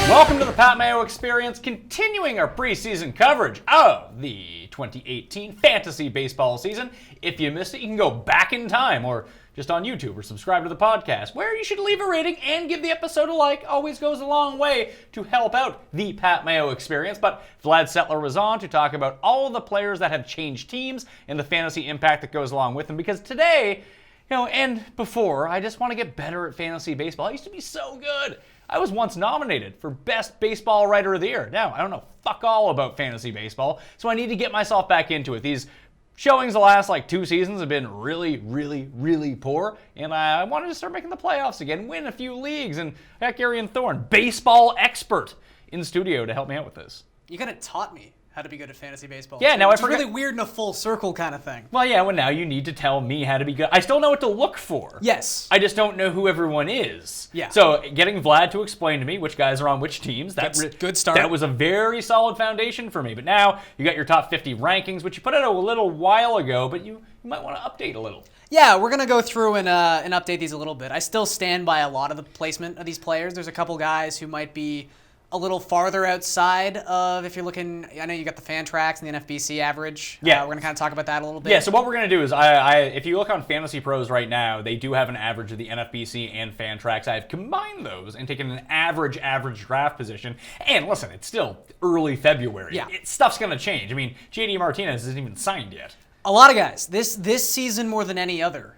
Welcome to the Pat Mayo Experience, continuing our preseason coverage of the 2018 fantasy baseball season. If you missed it, you can go back in time or just on YouTube or subscribe to the podcast, where you should leave a rating and give the episode a like. Always goes a long way to help out the Pat Mayo Experience. But Vlad Settler was on to talk about all of the players that have changed teams and the fantasy impact that goes along with them. Because today, and before, I just want to get better at fantasy baseball. I used to be so good. I was once nominated for Best Baseball Writer of the Year. Now, I don't know fuck all about fantasy baseball, so I need to get myself back into it. These showings the last 2 seasons have been really, really, really poor, and I wanted to start making the playoffs again, win a few leagues, and I got Garion Thorne, baseball expert, in studio to help me out with this. You kind of taught me how to be good at fantasy baseball. Yeah, now it's I forgot. really weird in a full circle kind of thing. Well, now you need to tell me how to be good. I still know what to look for. Yes. I just don't know who everyone is. Yeah. So getting Vlad to explain to me which guys are on which teams, good start. That was a very solid foundation for me. But now you got your top 50 rankings, which you put out a little while ago, but you might want to update a little. Yeah, we're going to go through and update these a little bit. I still stand by a lot of the placement of these players. There's a couple guys who might be a little farther outside of, if you're looking, I know you got the Fantrax and the NFBC average. Yeah. We're going to kind of talk about that a little bit. Yeah, so what we're going to do is, if you look on Fantasy Pros right now, they do have an average of the NFBC and Fantrax. I've combined those and taken an average draft position. And listen, it's still early February. Yeah. Stuff's going to change. I mean, JD Martinez isn't even signed yet. A lot of guys. This season more than any other.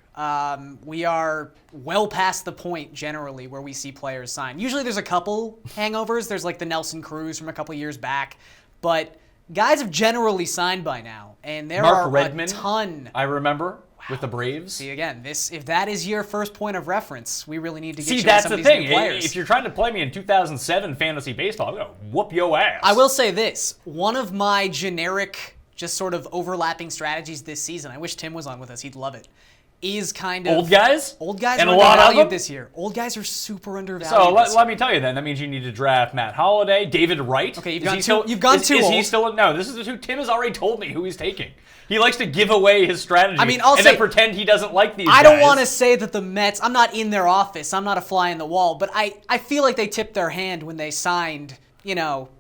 We are well past the point generally where we see players sign. Usually there's a couple hangovers. There's like the Nelson Cruz from a couple years back. But guys have generally signed by now. And there are Bregman, a ton. I remember, with the Braves. See, again, if that is your first point of reference, we really need to get you that's some of the these thing. new players. If you're trying to play me in 2007 fantasy baseball, I'm going to whoop your ass. I will say this. One of my generic, just sort of overlapping strategies this season, I wish Tim was on with us. He'd love it. Is kind of old guys and are a lot undervalued of this year. Old guys are super undervalued. So let me tell you then. That means you need to draft Matt Holliday, David Wright. Okay, you've gone too old. Is he still? No, this is who Tim has already told me who he's taking. He likes to give away his strategy. I mean, then pretend he doesn't like these. I don't want to say that the Mets. I'm not in their office. I'm not a fly in the wall. But I feel like they tipped their hand when they signed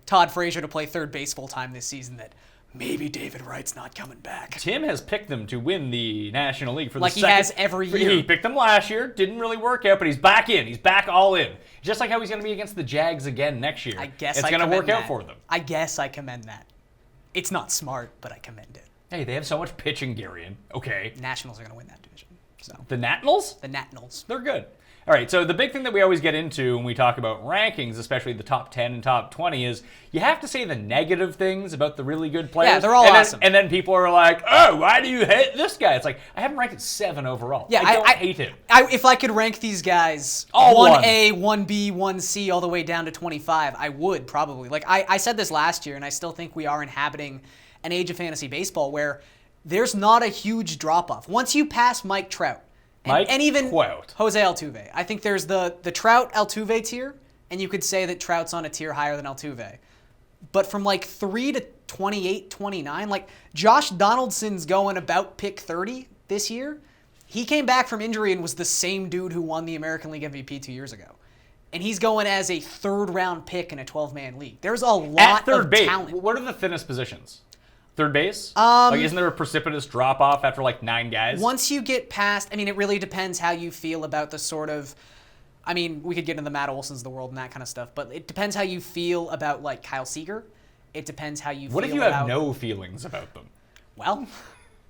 Todd Frazier to play third base full time this season. That maybe David Wright's not coming back. Tim has picked them to win the National League for the second. Like he has every year. He picked them last year. Didn't really work out, but he's back in. He's back all in. Just like how he's going to be against the Jags again next year. I guess it's going to work out for them. I guess I commend that. It's not smart, but I commend it. Hey, they have so much pitching, Garion. Okay. Nationals are going to win that division. So the Nationals? The Nationals. They're good. All right, so the big thing that we always get into when we talk about rankings, especially the top 10 and top 20, is you have to say the negative things about the really good players. Yeah, they're all awesome. And then people are like, oh, why do you hate this guy? It's like, I have him ranked at 7 overall. Yeah, I don't hate him. If I could rank these guys all 1A, 1B, 1C, all the way down to 25, I would probably. Like I said this last year, and I still think we are inhabiting an age of fantasy baseball where there's not a huge drop-off. Once you pass Mike Trout, and even Jose Altuve. I think there's the Trout-Altuve tier, and you could say that Trout's on a tier higher than Altuve. But from 3 to 28, 29, Josh Donaldson's going about pick 30 this year. He came back from injury and was the same dude who won the American League MVP 2 years ago. And he's going as a third-round pick in a 12-man league. There's a lot of talent. What are the thinnest positions? Third base? Isn't there a precipitous drop-off after 9 guys? Once you get past, it really depends how you feel about the sort of, we could get into the Matt Olsons of the world and that kind of stuff, but it depends how you feel about Kyle Seager. It depends how you feel about... What if you have no feelings about them? Well,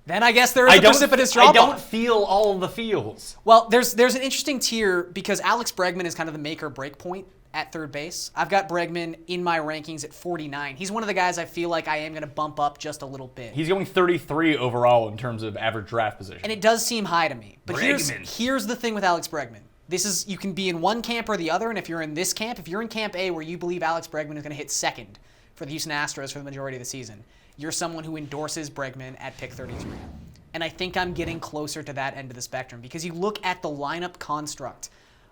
then I guess there is a precipitous drop-off. I don't feel all of the feels. Well, there's an interesting tier because Alex Bregman is kind of the make or break point at third base. I've got Bregman in my rankings at 49. He's one of the guys I feel like I am going to bump up just a little bit. He's going 33 overall in terms of average draft position. And it does seem high to me. But here's the thing with Alex Bregman. You can be in one camp or the other, and if you're in this camp, if you're in camp A where you believe Alex Bregman is going to hit second for the Houston Astros for the majority of the season, you're someone who endorses Bregman at pick 33. And I think I'm getting closer to that end of the spectrum because you look at the lineup construct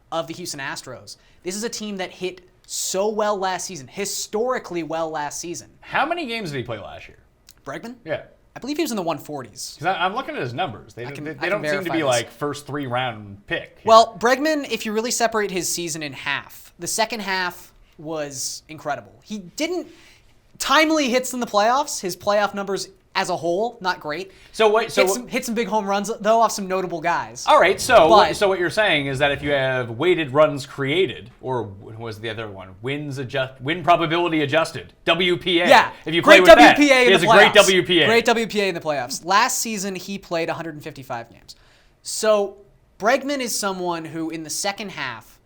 of the Houston Astros. This is a team that hit so well last season, historically well last season. How many games did he play last year? Bregman? Yeah. I believe he was in the 140s. I'm looking at his numbers. They don't seem to be first 3-round pick. Well, Bregman, if you really separate his season in half, the second half was incredible. He didn't timely hits in the playoffs. His playoff numbers as a whole, not great. So wait, hit some big home runs though off some notable guys. All right, so what you're saying is that if you have weighted runs created, or what was the other one? Win probability adjusted, WPA. Yeah, if you play with that, he has a great WPA. Great WPA in the playoffs. Last season he played 155 games. So Bregman is someone who in the second half,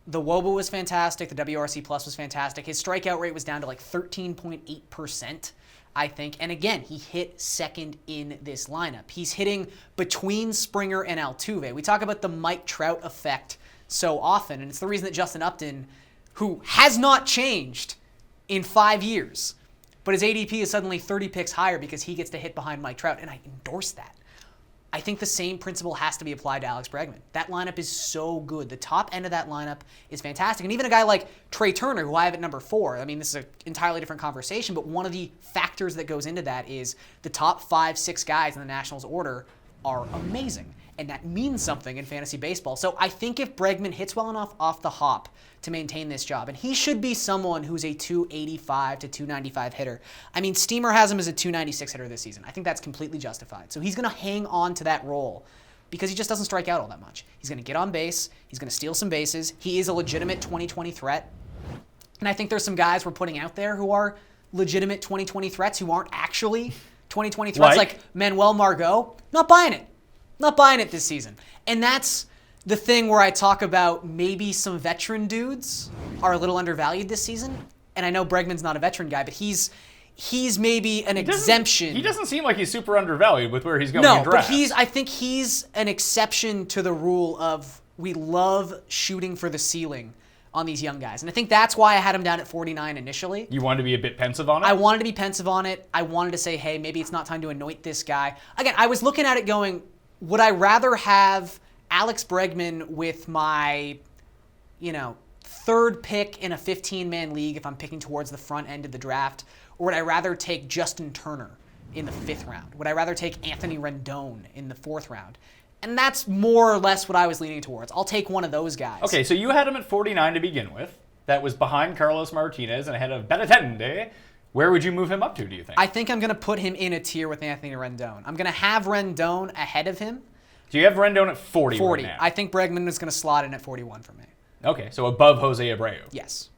the WOBA was fantastic, the WRC plus was fantastic. His strikeout rate was down to like 13.8%. I think. And again, he hit second in this lineup. He's hitting between Springer and Altuve. We talk about the Mike Trout effect so often, and it's the reason that Justin Upton, who has not changed in 5 years, but his ADP is suddenly 30 picks higher because he gets to hit behind Mike Trout, and I endorse that. I think the same principle has to be applied to Alex Bregman. That lineup is so good. The top end of that lineup is fantastic. And even a guy like Trea Turner, who I have at number 4, I mean, this is an entirely different conversation, but one of the factors that goes into that is the top 5, 6 guys in the Nationals order are amazing. And that means something in fantasy baseball. So I think if Bregman hits well enough off the hop to maintain this job, and he should be someone who's a 285 to 295 hitter. I mean, Steamer has him as a 296 hitter this season. I think that's completely justified. So he's going to hang on to that role because he just doesn't strike out all that much. He's going to get on base. He's going to steal some bases. He is a legitimate 2020 threat. And I think there's some guys we're putting out there who are legitimate 2020 threats who aren't actually 2020 threats, like Manuel Margot. Not buying it. Not buying it this season. And that's the thing where I talk about maybe some veteran dudes are a little undervalued this season. And I know Bregman's not a veteran guy, but he's maybe an exemption. He doesn't seem like he's super undervalued with where he's going in but drafts. I think he's an exception to the rule of we love shooting for the ceiling on these young guys. And I think that's why I had him down at 49 initially. You wanted to be a bit pensive on it? I wanted to be pensive on it. I wanted to say, hey, maybe it's not time to anoint this guy. Again, I was looking at it going, would I rather have Alex Bregman with my, third pick in a 15-man league if I'm picking towards the front end of the draft, or would I rather take Justin Turner in the 5th round? Would I rather take Anthony Rendon in the 4th round? And that's more or less what I was leaning towards. I'll take one of those guys. Okay, so you had him at 49 to begin with. That was behind Carlos Martinez and ahead of Benintendi. Where would you move him up to, do you think? I think I'm going to put him in a tier with Anthony Rendon. I'm going to have Rendon ahead of him. So you have Rendon at 40 right now. I think Bregman is going to slot in at 41 for me. Okay, so above Jose Abreu. Yes.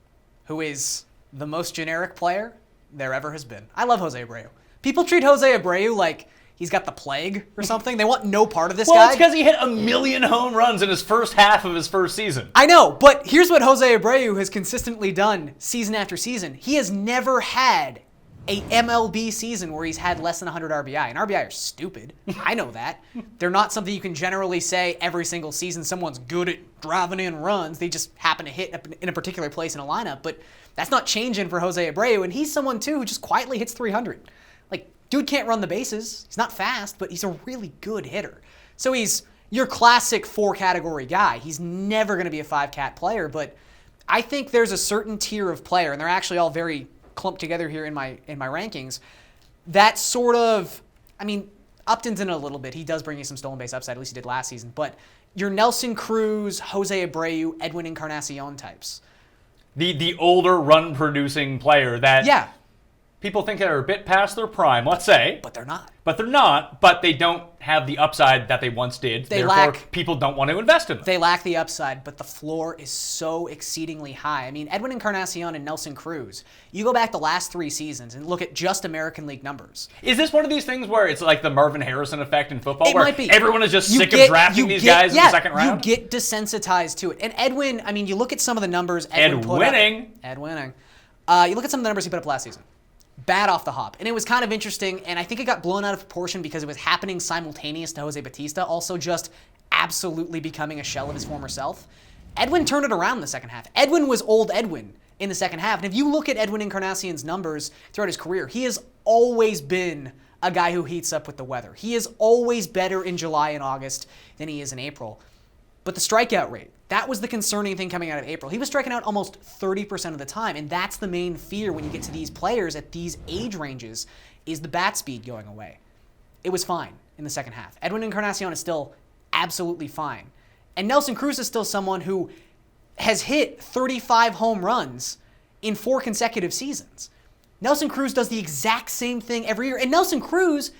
Who is the most generic player there ever has been. I love Jose Abreu. People treat Jose Abreu like he's got the plague or something. They want no part of this guy. Well, it's because he hit 1 million home runs in his first half of his first season. I know, but here's what Jose Abreu has consistently done season after season. He has never had a MLB season where he's had less than 100 RBI. And RBI are stupid. I know that. They're not something you can generally say every single season someone's good at driving in runs. They just happen to hit in a particular place in a lineup. But that's not changing for Jose Abreu. And he's someone, too, who just quietly hits 300. Dude can't run the bases. He's not fast, but he's a really good hitter. So he's your classic 4-category guy. He's never going to be a 5-cat player, but I think there's a certain tier of player, and they're actually all very clumped together here in my rankings, that sort of, Upton's in it a little bit. He does bring you some stolen base upside, at least he did last season, but your Nelson Cruz, Jose Abreu, Edwin Encarnacion types. The older run-producing player that people think they're a bit past their prime, let's say. But they're not. But they don't have the upside that they once did. Therefore, people don't want to invest in them. They lack the upside, but the floor is so exceedingly high. Edwin Encarnacion and Nelson Cruz, you go back the last 3 seasons and look at just American League numbers. Is this one of these things where it's like the Marvin Harrison effect in football? It where might be. Everyone is just sick of drafting these guys in the second round? You get desensitized to it. And Edwin, you look at some of the numbers Edwin put up. Ed winning. You look at some of the numbers he put up last season. Bad off the hop. And it was kind of interesting, and I think it got blown out of proportion because it was happening simultaneous to Jose Bautista, also just absolutely becoming a shell of his former self. Edwin turned it around in the second half. Edwin was old Edwin in the second half. And if you look at Edwin Encarnacion's numbers throughout his career, he has always been a guy who heats up with the weather. He is always better in July and August than he is in April. But the strikeout rate, that was the concerning thing coming out of April. He was striking out almost 30% of the time, and that's the main fear when you get to these players at these age ranges, is the bat speed going away. It was fine in the second half. Edwin Encarnacion is still absolutely fine. And Nelson Cruz is still someone who has hit 35 home runs in 4 consecutive seasons. Nelson Cruz does the exact same thing every year. And Nelson Cruz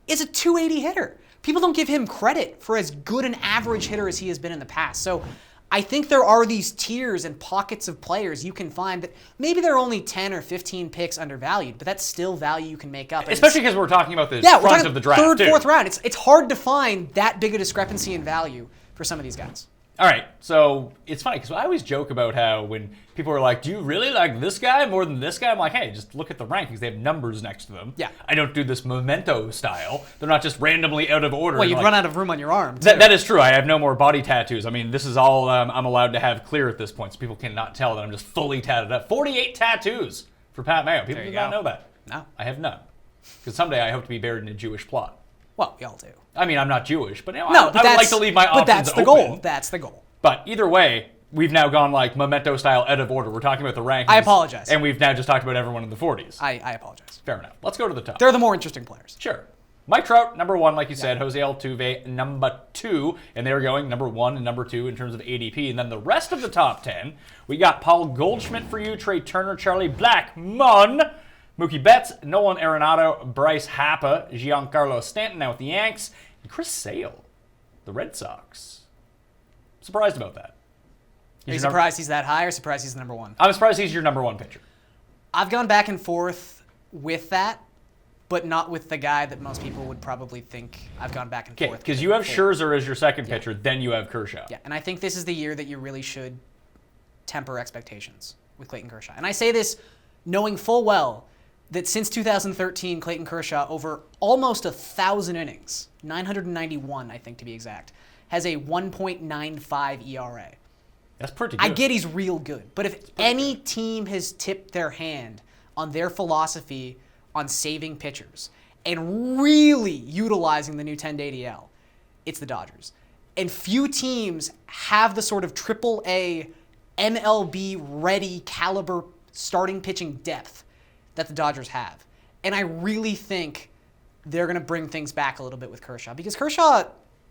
is a 280 hitter. People don't give him credit for as good an average hitter as he has been in the past. So I think there are these tiers and pockets of players you can find that maybe they're only 10 or 15 picks undervalued, but that's still value you can make up. Especially because we're talking about the front of the draft, third, too. fourth round. It's hard to find that big a discrepancy in value for some of these guys. All right, so it's funny because I always joke about how when people are like, do you really like this guy more than this guy? I'm like, hey, just look at the rankings. They have numbers next to them. Yeah. I don't do this memento style. They're not just randomly out of order. Well, you'd like, run out of room on your arm, too. That is true. I have no more body tattoos. I mean, this is all I'm allowed to have clear at this point, so people cannot tell that I'm just fully tatted up. 48 tattoos for Pat Mayo. People do not know that. No. I have none. Because someday I hope to be buried in a Jewish plot. Well, we all do. I mean, I'm not Jewish, but, I would like to leave my But options that's the open. goal. That's the goal. But either way, we've now gone like memento style out of order. We're talking about the rankings. I apologize. And we've now just talked about everyone in the 40s. I apologize. Fair enough. Let's go to the top. They're the more interesting players. Sure. Mike Trout, number 1, like you said. Jose Altuve, number 2. And they're going number 1 and number 2 in terms of ADP. And then the rest of the top 10, we got Paul Goldschmidt for you, Trea Turner, Charlie Blackmon, Mookie Betts, Nolan Arenado, Bryce Harper, Giancarlo Stanton now with the Yanks, and Chris Sale, the Red Sox. Surprised about that. Are you surprised he's that high or surprised he's the number 1? I'm surprised he's your number 1 pitcher. I've gone back and forth with that, but not with the guy that most people would probably think I've gone back and forth. Okay, because you have Scherzer as your second pitcher, then you have Kershaw. Yeah, and I think this is the year that you really should temper expectations with Clayton Kershaw. And I say this knowing full well that since 2013, Clayton Kershaw, over almost 1,000 innings, 991 I think to be exact, has a 1.95 ERA. That's pretty good. I get he's real good, but if any team has tipped their hand on their philosophy on saving pitchers and really utilizing the new 10-day DL, it's the Dodgers. And few teams have the sort of AAA, MLB-ready caliber starting pitching depth that the Dodgers have. And I really think they're going to bring things back a little bit with Kershaw, because Kershaw,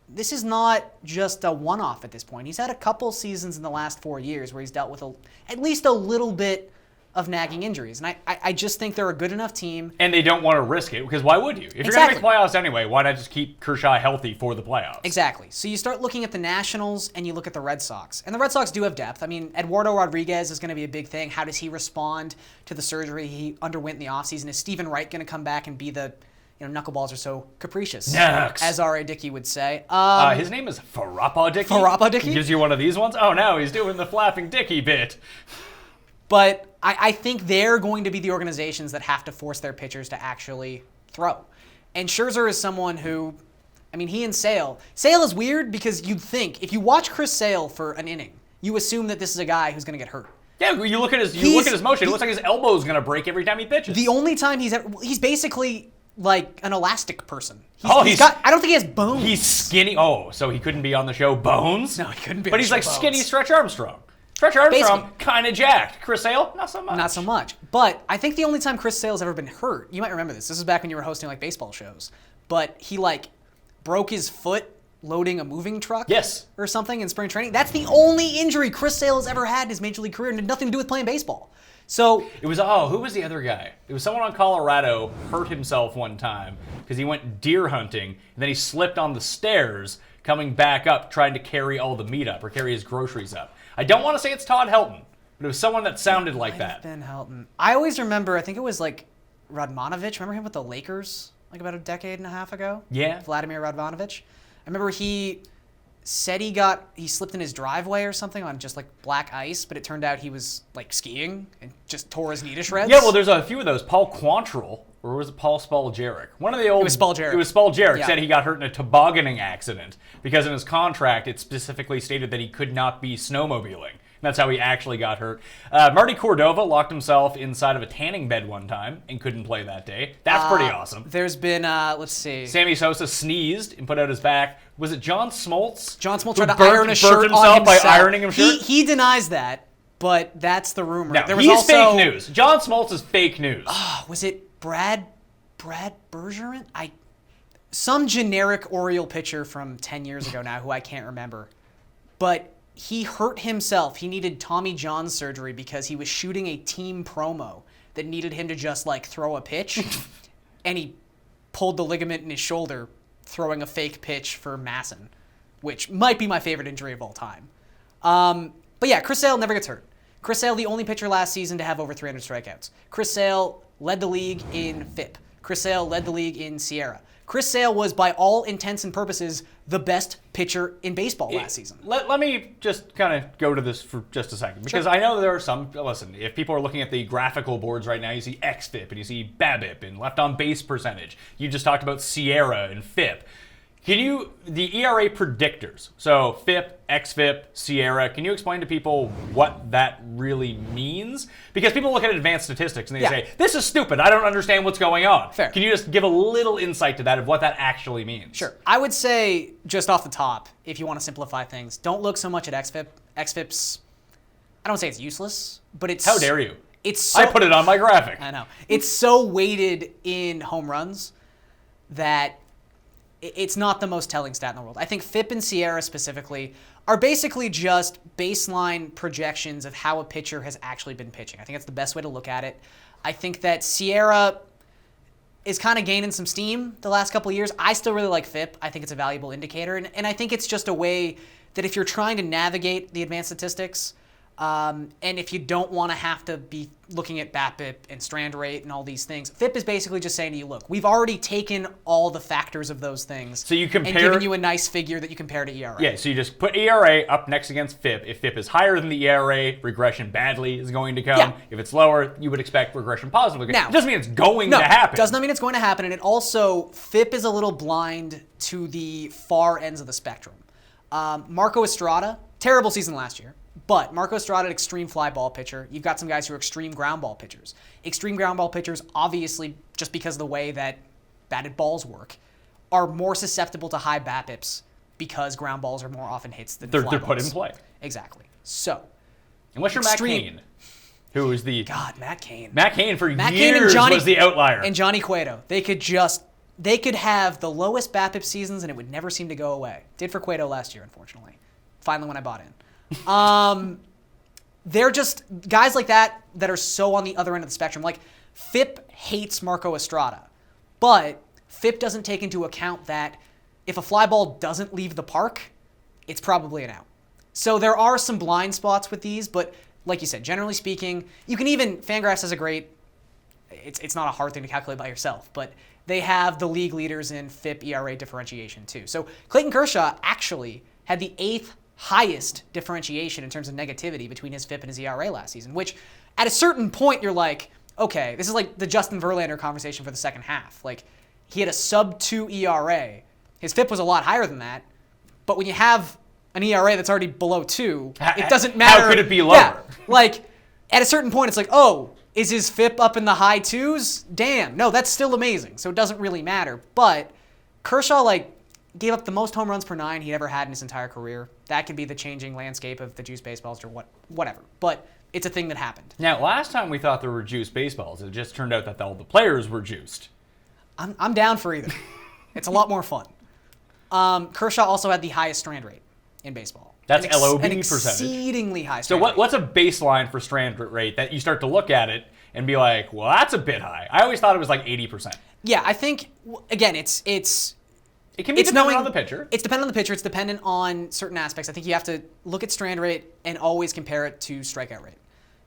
this is not just a one-off at this point. He's had a couple seasons in the last 4 years where he's dealt with at least a little bit of nagging injuries. And I just think they're a good enough team. And they don't want to risk it, because why would you? If you're going to make playoffs anyway, why not just keep Kershaw healthy for the playoffs? Exactly. So you start looking at the Nationals and you look at the Red Sox. And the Red Sox do have depth. I mean, Eduardo Rodriguez is going to be a big thing. How does he respond to the surgery he underwent in the offseason? Is Stephen Wright going to come back and be the... knuckleballs are so capricious, as R.A. Dickey would say. His name is Farapa Dickey. Farapa Dickey? He gives you one of these ones? Oh, no, he's doing the Flapping Dickey bit. But I think they're going to be the organizations that have to force their pitchers to actually throw. And Scherzer is someone who, I mean, he and Sale is weird because you'd think, if you watch Chris Sale for an inning, you assume that this is a guy who's going to get hurt. Yeah, you look at his motion. It looks like his elbow's going to break every time he pitches. The only time he's basically like an elastic person. I don't think he has bones. He's skinny. Oh, so he couldn't be on the show Bones? No, he couldn't be. But he's like skinny Stretch Armstrong. Stretch Armstrong, kind of jacked. Chris Sale, not so much. Not so much. But I think the only time Chris Sale's ever been hurt, you might remember this. This is back when you were hosting like baseball shows. But he broke his foot loading a moving truck. Yes. Or something in spring training. That's the only injury Chris Sale has ever had in his major league career, and it had nothing to do with playing baseball. So it was, who was the other guy? It was someone on Colorado hurt himself one time because he went deer hunting, and then he slipped on the stairs coming back up trying to carry all the meat up or carry his groceries up. I don't want to say it's Todd Helton, but it was someone that sounded like that. Ben Helton. I always remember, I think it was Radmanovich. Remember him with the Lakers about a decade and a half ago? Yeah. Vladimir Radmanovich. I remember he said he slipped in his driveway or something on just black ice, but it turned out he was skiing and just tore his knee to shreds. Yeah, well, there's a few of those. Paul Quantrill, or was it Paul Spaljarek? One of the old. It was Spaljarek. It was Spaljarek. Yeah. Said he got hurt in a tobogganing accident because in his contract it specifically stated that he could not be snowmobiling. That's how he actually got hurt. Marty Cordova locked himself inside of a tanning bed one time and couldn't play that day. That's pretty awesome. There's been, let's see. Sammy Sosa sneezed and put out his back. Was it John Smoltz? John Smoltz tried to iron a shirt himself on by ironing him shirt? He denies that, but that's the rumor. No, he's fake news. John Smoltz is fake news. Was it Brad Bergeron? Some generic Oriole pitcher from 10 years ago now who I can't remember. But he hurt himself. He needed Tommy John surgery because he was shooting a team promo that needed him to just like throw a pitch, and he pulled the ligament in his shoulder throwing a fake pitch for Masson, which might be my favorite injury of all time. But yeah, Chris Sale never gets hurt. Chris Sale, the only pitcher last season to have over 300 strikeouts. Chris Sale led the league in FIP. Chris Sale led the league in SIERA. Chris Sale was, by all intents and purposes, the best pitcher in baseball last season. Let me just kind of go to this for just a second, because I know there are some, listen, if people are looking at the graphical boards right now, you see XFIP and you see BABIP and left on base percentage. You just talked about SIERA and FIP. The ERA predictors, so FIP, XFIP, SIERA, can you explain to people what that really means? Because people look at advanced statistics and they say, this is stupid, I don't understand what's going on. Fair. Can you just give a little insight to that of what that actually means? Sure. I would say, just off the top, if you want to simplify things, don't look so much at XFIP. XFIP's, I don't say it's useless, but it's... How dare you? It's I put it on my graphic. I know. It's so weighted in home runs that it's not the most telling stat in the world. I think FIP and SIERA specifically are basically just baseline projections of how a pitcher has actually been pitching. I think that's the best way to look at it. I think that SIERA is kind of gaining some steam the last couple of years. I still really like FIP. I think it's a valuable indicator. And I think it's just a way that if you're trying to navigate the advanced statistics, and if you don't want to have to be looking at BABIP and strand rate and all these things, FIP is basically just saying to you, look, we've already taken all the factors of those things so you compare, and given you a nice figure that you compare to ERA. Yeah, so you just put ERA up next against FIP. If FIP is higher than the ERA, regression badly is going to come. Yeah. If it's lower, you would expect regression positively. Now, it doesn't mean it's going to happen. It does not mean it's going to happen. And it also, FIP is a little blind to the far ends of the spectrum. Marco Estrada, terrible season last year. But Marco Estrada, extreme fly ball pitcher. You've got some guys who are extreme ground ball pitchers. Extreme ground ball pitchers, obviously, just because of the way that batted balls work, are more susceptible to high BABIPs because ground balls are more often hits than fly balls. They're put in play. Exactly. So, unless you're Matt Cain, who is the... God, Matt Cain. Matt Cain for years was the outlier. And Johnny Cueto. They could have the lowest BABIP seasons and it would never seem to go away. Did for Cueto last year, unfortunately. Finally when I bought in. They're just guys like that are so on the other end of the spectrum. Like, FIP hates Marco Estrada, but FIP doesn't take into account that if a fly ball doesn't leave the park, it's probably an out. So there are some blind spots with these, but like you said, generally speaking, you can even, Fangraphs has a great, it's not a hard thing to calculate by yourself, but they have the league leaders in FIP ERA differentiation too. So Clayton Kershaw actually had the 8th highest differentiation in terms of negativity between his FIP and his ERA last season, which at a certain point you're like, okay, this is like the Justin Verlander conversation for the second half. Like, he had a sub-2 ERA. His FIP was a lot higher than that, but when you have an ERA that's already below 2, it doesn't matter. How could it be lower? Yeah, like, at a certain point it's like, oh, is his FIP up in the high 2s? Damn, no, that's still amazing, so it doesn't really matter. But Kershaw, like, gave up the most home runs per 9 he'd ever had in his entire career. That could be the changing landscape of the juice baseballs or whatever. But it's a thing that happened. Now, last time we thought there were juice baseballs, it just turned out that all the players were juiced. I'm down for either. It's a lot more fun. Kershaw also had the highest strand rate in baseball. That's LOB an percentage. Exceedingly high So strand rate. what's a baseline for strand rate that you start to look at it and be like, well, that's a bit high. I always thought it was like 80%. Yeah, I think, again, it can be dependent on the pitcher. It's dependent on the pitcher. It's dependent on certain aspects. I think you have to look at strand rate and always compare it to strikeout rate.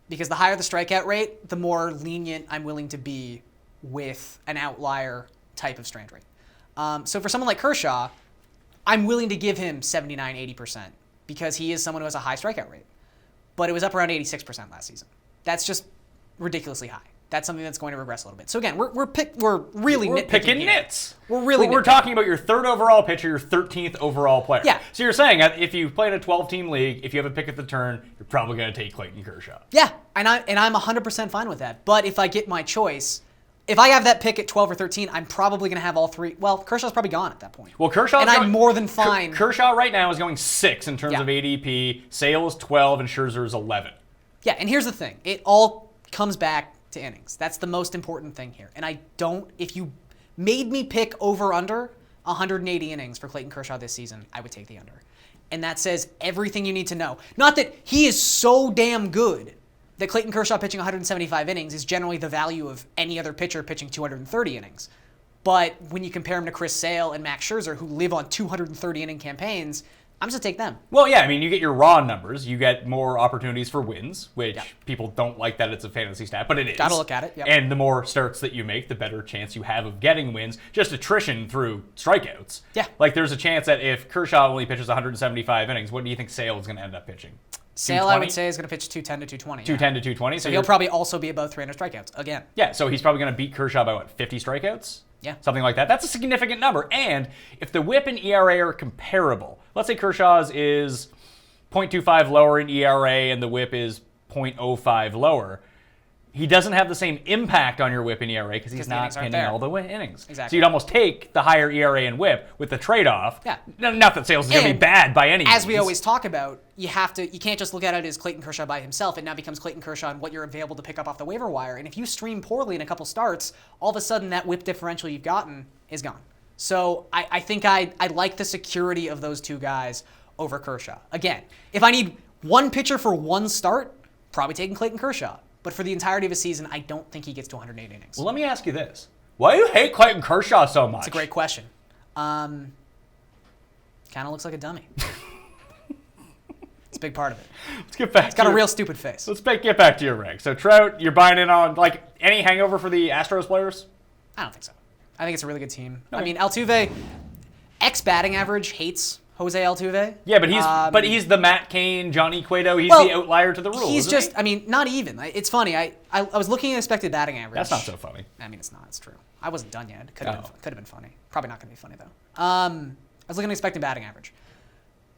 Because the higher the strikeout rate, the more lenient I'm willing to be with an outlier type of strand rate. So for someone like Kershaw, I'm willing to give him 79, 80% because he is someone who has a high strikeout rate. But it was up around 86% last season. That's just ridiculously high. That's something that's going to regress a little bit. So again, we're really nitpicking picking here. nits. We're talking about your 3rd overall pitcher, your 13th overall player. Yeah. So you're saying that if you play in a 12-team league, if you have a pick at the turn, you're probably going to take Clayton Kershaw. Yeah, and I'm 100% fine with that. But if I get my choice, if I have that pick at 12 or 13, I'm probably going to have all 3. Well, Kershaw's probably gone at that point. Well, I'm more than fine. Kershaw right now is going 6 in terms of ADP. Sale is 12 and Scherzer is 11. Yeah, and here's the thing. It all comes back to innings. That's the most important thing here. And if you made me pick over/under 180 innings for Clayton Kershaw this season, I would take the under. And that says everything you need to know. Not that he is so damn good that Clayton Kershaw pitching 175 innings is generally the value of any other pitcher pitching 230 innings. But when you compare him to Chris Sale and Max Scherzer, who live on 230 inning campaigns, I'm just going to take them. Well, yeah, I mean, you get your raw numbers. You get more opportunities for wins, which people don't like that it's a fantasy stat, but it is. Got to look at it. Yep. And the more starts that you make, the better chance you have of getting wins. Just attrition through strikeouts. Yeah. Like, there's a chance that if Kershaw only pitches 175 innings, what do you think Sale is going to end up pitching? Sale, I would say, is going to pitch 210 to 220. 210 to 220. So he'll probably also be above 300 strikeouts again. Yeah, so he's probably going to beat Kershaw by, 50 strikeouts? Yeah. Something like that. That's a significant number. And if the whip and ERA are comparable, let's say Kershaw's is 0.25 lower in ERA and the whip is 0.05 lower, he doesn't have the same impact on your whip and ERA because he's not pinning all the innings. Exactly. So you'd almost take the higher ERA and whip with the trade-off. Yeah. Not that Sales is going to be bad by any means. As we always talk about, you can't just look at it as Clayton Kershaw by himself. It now becomes Clayton Kershaw and what you're available to pick up off the waiver wire. And if you stream poorly in a couple starts, all of a sudden that whip differential you've gotten is gone. So I think I like the security of those two guys over Kershaw. Again, if I need one pitcher for one start, probably taking Clayton Kershaw. But for the entirety of a season, I don't think he gets to 108 innings. Well, let me ask you this. Why do you hate Clayton Kershaw so much? It's a great question. Kind of looks like a dummy. It's a big part of it. Let's get back. It's got a real stupid face. Let's get back to your rig. So Trout, you're buying in on any hangover for the Astros players? I don't think so. I think it's a really good team. Okay. I mean, Altuve, batting average hates Jose Altuve. Yeah, but he's the Matt Cain, Johnny Cueto. He's the outlier to the rules. He's just, I mean, not even. It's funny. I was looking at expected batting average. That's not so funny. I mean, it's not. It's true. I wasn't done yet. Could have been funny. Probably not going to be funny though. I was looking at expected batting average.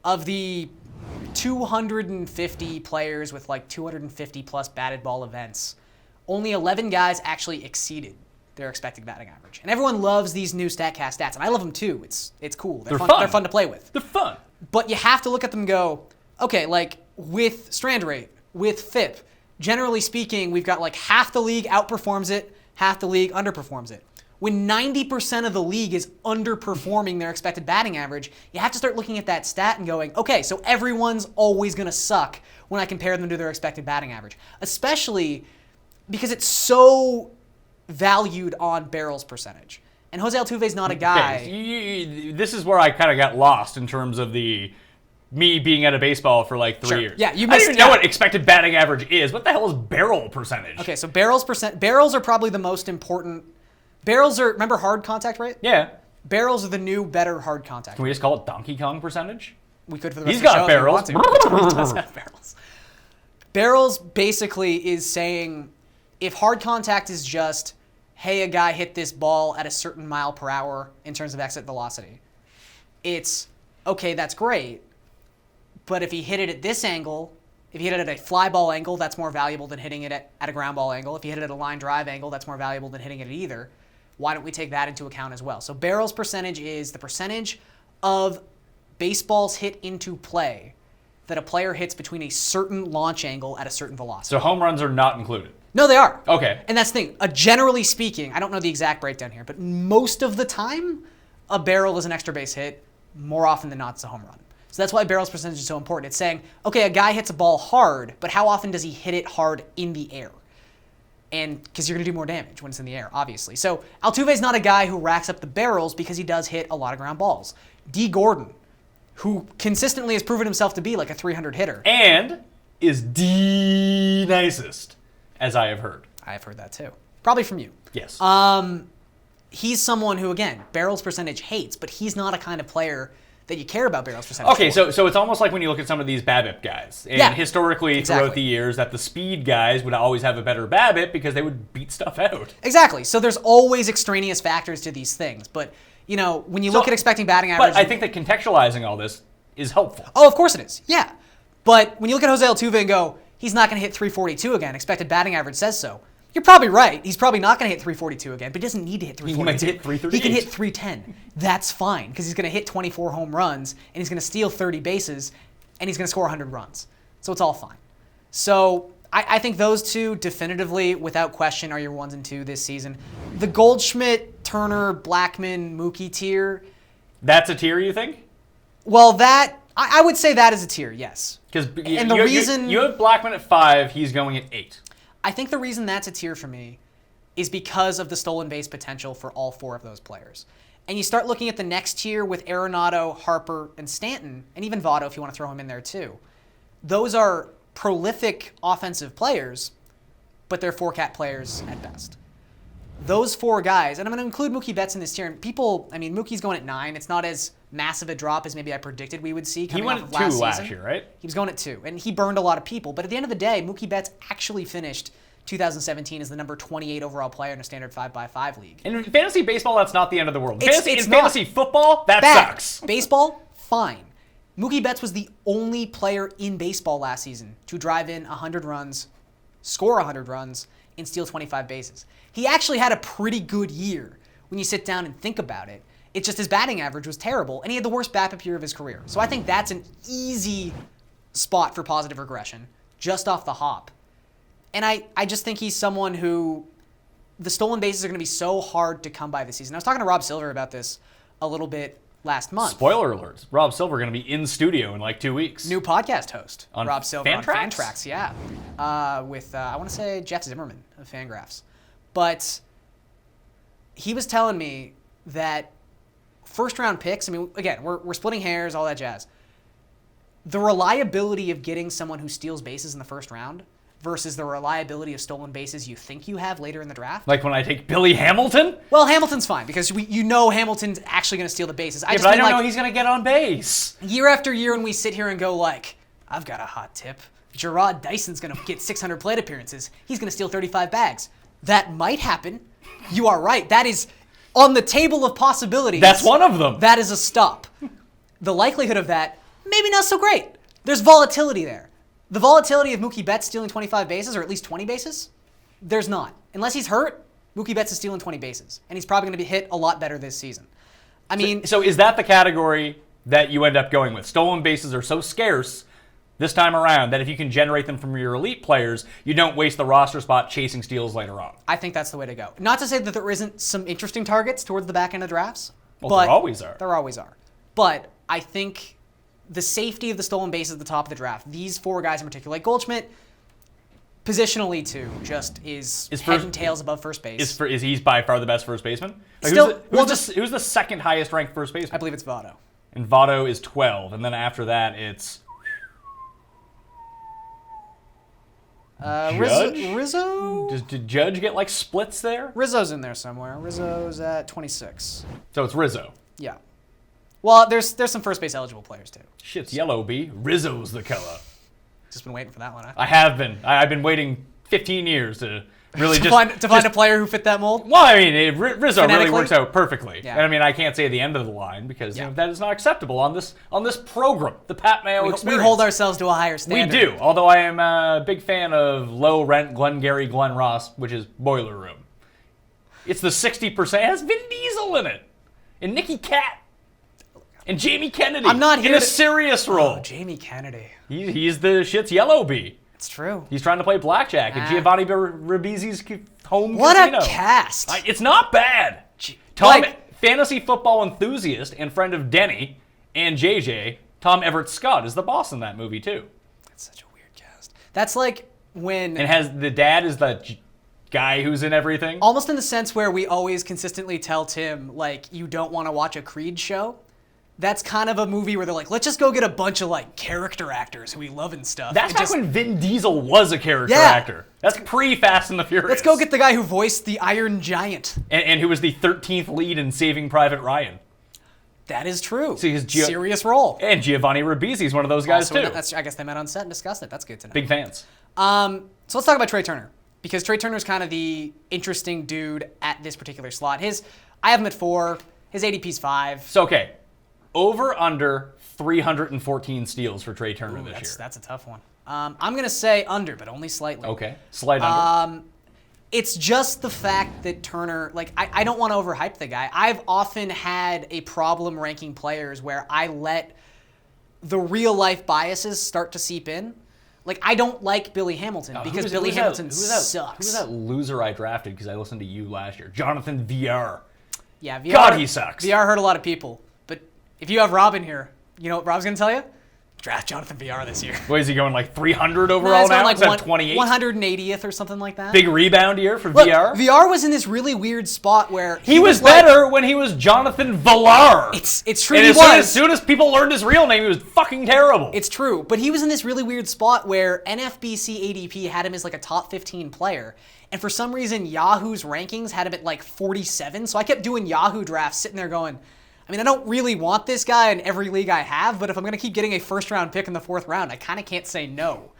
Of the 250 players with 250 plus batted ball events, only 11 guys actually exceeded their expected batting average. And everyone loves these new StatCast stats, and I love them too. It's cool. They're fun. They're fun to play with. They're fun. But you have to look at them and go, okay, with strand rate, with FIP, generally speaking, we've got half the league outperforms it, half the league underperforms it. When 90% of the league is underperforming their expected batting average, you have to start looking at that stat and going, okay, so everyone's always going to suck when I compare them to their expected batting average, especially because it's so valued on barrels percentage. And Jose Altuve's not a guy. Okay. This is where I kind of got lost in terms of me being out of baseball for 3 years. Yeah, you I missed. don't even know what expected batting average is. What the hell is barrel percentage? Okay, so barrels are probably the most important. Barrels are, remember hard contact rate? Yeah. Barrels are the new better hard contact Can we just call it Donkey Kong percentage? We could for the rest He's of the got show barrels. if we want to. He does have barrels. Barrels basically is saying if hard contact is just, hey, a guy hit this ball at a certain mile per hour in terms of exit velocity, it's, okay, that's great, but if he hit it at this angle, if he hit it at a fly ball angle, that's more valuable than hitting it at a ground ball angle. If he hit it at a line drive angle, that's more valuable than hitting it at either. Why don't we take that into account as well? So barrels percentage is the percentage of baseballs hit into play that a player hits between a certain launch angle at a certain velocity. So home runs are not included. No, they are. Okay. And that's the thing. Generally speaking, I don't know the exact breakdown here, but most of the time, a barrel is an extra base hit. More often than not, it's a home run. So that's why barrels percentage is so important. It's saying, okay, a guy hits a ball hard, but how often does he hit it hard in the air? And because you're going to do more damage when it's in the air, obviously. So Altuve's not a guy who racks up the barrels because he does hit a lot of ground balls. Dee Gordon, who consistently has proven himself to be a 300 hitter. And is the nicest, as I have heard. I have heard that too. Probably from you. Yes. He's someone who, again, barrels percentage hates, but he's not a kind of player that you care about barrels percentage. Okay, for. so it's almost like when you look at some of these BABIP guys. And historically, throughout the years, that the speed guys would always have a better BABIP because they would beat stuff out. Exactly. So there's always extraneous factors to these things. But, when you look at expecting batting average... But I think that contextualizing all this is helpful. Oh, of course it is. Yeah. But when you look at Jose Altuve and go, he's not going to hit 342 again, expected batting average says so. You're probably right. He's probably not going to hit 342 again, but he doesn't need to hit 342. He might hit 338. He can hit 310. That's fine, because he's going to hit 24 home runs, and he's going to steal 30 bases, and he's going to score 100 runs. So it's all fine. So I think those two definitively, without question, are your 1s and 2 this season. The Goldschmidt, Turner, Blackmon, Mookie tier. That's a tier, you think? Well, that I would say that is a tier, yes. Because reason you have Blackmon at 5, he's going at 8. I think the reason that's a tier for me is because of the stolen base potential for all 4 of those players. And you start looking at the next tier with Arenado, Harper, and Stanton, and even Votto if you want to throw him in there too. Those are prolific offensive players, but they're 4-cat players at best. Those 4 guys, and I'm going to include Mookie Betts in this tier. And Mookie's going at 9. It's not as massive a drop as maybe I predicted we would see coming off of last season. He went at 2 last year, right? He was going at 2, and he burned a lot of people. But at the end of the day, Mookie Betts actually finished 2017 as the number 28 overall player in a standard 5x5 league. In fantasy baseball, that's not the end of the world. It's fantasy football, that sucks. Baseball, fine. Mookie Betts was the only player in baseball last season to drive in 100 runs, score 100 runs, and steal 25 bases. He actually had a pretty good year when you sit down and think about it. It's just his batting average was terrible, and he had the worst BABIP year of his career. So I think that's an easy spot for positive regression, just off the hop. And I just think he's someone who the stolen bases are going to be so hard to come by this season. I was talking to Rob Silver about this a little bit last month. Spoiler alert. Rob Silver going to be in studio in like 2 weeks. New podcast host. On Rob Silver on Fantrax? Fantrax, yeah. With, I want to say, Jeff Zimmerman of Fangraphs. But he was telling me that first-round picks, again, we're splitting hairs, all that jazz. The reliability of getting someone who steals bases in the first round versus the reliability of stolen bases you think you have later in the draft. Like when I take Billy Hamilton? Well, Hamilton's fine because Hamilton's actually going to steal the bases. But I don't know he's going to get on base. Year after year when we sit here and go like, I've got a hot tip. Jarrod Dyson's going to get 600 plate appearances. He's going to steal 35 bags. That might happen. You are right. That is on the table of possibilities. That's one of them. That is a stop. The likelihood of that, maybe not so great. There's volatility there. The volatility of Mookie Betts stealing 25 bases, or at least 20 bases, there's not. Unless he's hurt, Mookie Betts is stealing 20 bases. And he's probably going to be hit a lot better this season. So is that the category that you end up going with? Stolen bases are so scarce this time around that if you can generate them from your elite players, you don't waste the roster spot chasing steals later on. I think that's the way to go. Not to say that there isn't some interesting targets towards the back end of drafts. Well, there always are. There always are. But I think the safety of the stolen bases at the top of the draft, these 4 guys in particular, like Goldschmidt, positionally too, just is head and tails above first base. Is he by far the best first baseman? Who's the second highest ranked first baseman? I believe it's Votto. And Votto is 12, and then after that it's Judge? Rizzo? Did Judge get like splits there? Rizzo's in there somewhere. Rizzo's at 26. So it's Rizzo. Yeah. Well, there's some first base eligible players too. Shit's yellow, B. Rizzo's the color. Just been waiting for that one, huh? I have been. I've been waiting 15 years to really to find a player who fit that mold. Well, Rizzo really works out perfectly. Yeah. And I can't say the end of the line because that is not acceptable on this program, the Pat Mayo experience. We hold ourselves to a higher standard. We do. Although I am a big fan of low rent Glengarry Glen Ross, which is Boiler Room. It's the 60%. It has Vin Diesel in it, and Nicky Cat. And Jamie Kennedy. I'm not here in a serious role. Oh, Jamie Kennedy. He's the shit's yellow bee. It's true. He's trying to play blackjack at Giovanni Ribisi's home what casino. What a cast. It's not bad. Tom, fantasy football enthusiast and friend of Denny and JJ, Tom Everett Scott is the boss in that movie too. That's such a weird cast. That's like when... And the dad is the guy who's in everything. Almost in the sense where we always consistently tell Tim, like, you don't want to watch a Creed show. That's kind of a movie where they're like, let's just go get a bunch of like character actors who we love and stuff. That's back when Vin Diesel was a character actor. That's pre-Fast and the Furious. Let's go get the guy who voiced the Iron Giant. And who was the 13th lead in Saving Private Ryan. That is true. So his serious role. And Giovanni Ribisi is one of those guys too. I guess they met on set and discussed it. That's good to know. Big fans. So let's talk about Trea Turner. Because Trea Turner's kind of the interesting dude at this particular slot. I have him at 4. His ADP's 5. So, okay. Over, under 314 steals for Trea Turner this year. That's a tough one. I'm going to say under, but only slightly. Okay. Slight under. It's just the fact that Turner, like, I don't want to overhype the guy. I've often had a problem ranking players where I let the real-life biases start to seep in. Like, I don't like Billy Hamilton because Billy Hamilton sucks. Who was that loser I drafted because I listened to you last year? Jonathan VR. Yeah, VR. God, he sucks. VR hurt a lot of people. But if you have Rob in here, you know what Rob's going to tell you? Draft Jonathan VR this year. What is he going, like 300 overall now? Like 28? 180th or something like that. Big rebound year for Look, VR? VR was in this really weird spot where he was better when he was Jonathan Villar. It's true. And He as soon as people learned his real name, he was fucking terrible. It's true. But he was in this really weird spot where NFBC ADP had him as like a top 15 player. And for some reason, Yahoo's rankings had him at like 47. So I kept doing Yahoo drafts, sitting there going, I mean, I don't really want this guy in every league I have, but if I'm going to keep getting a first-round pick in the 4th round, I kind of can't say no.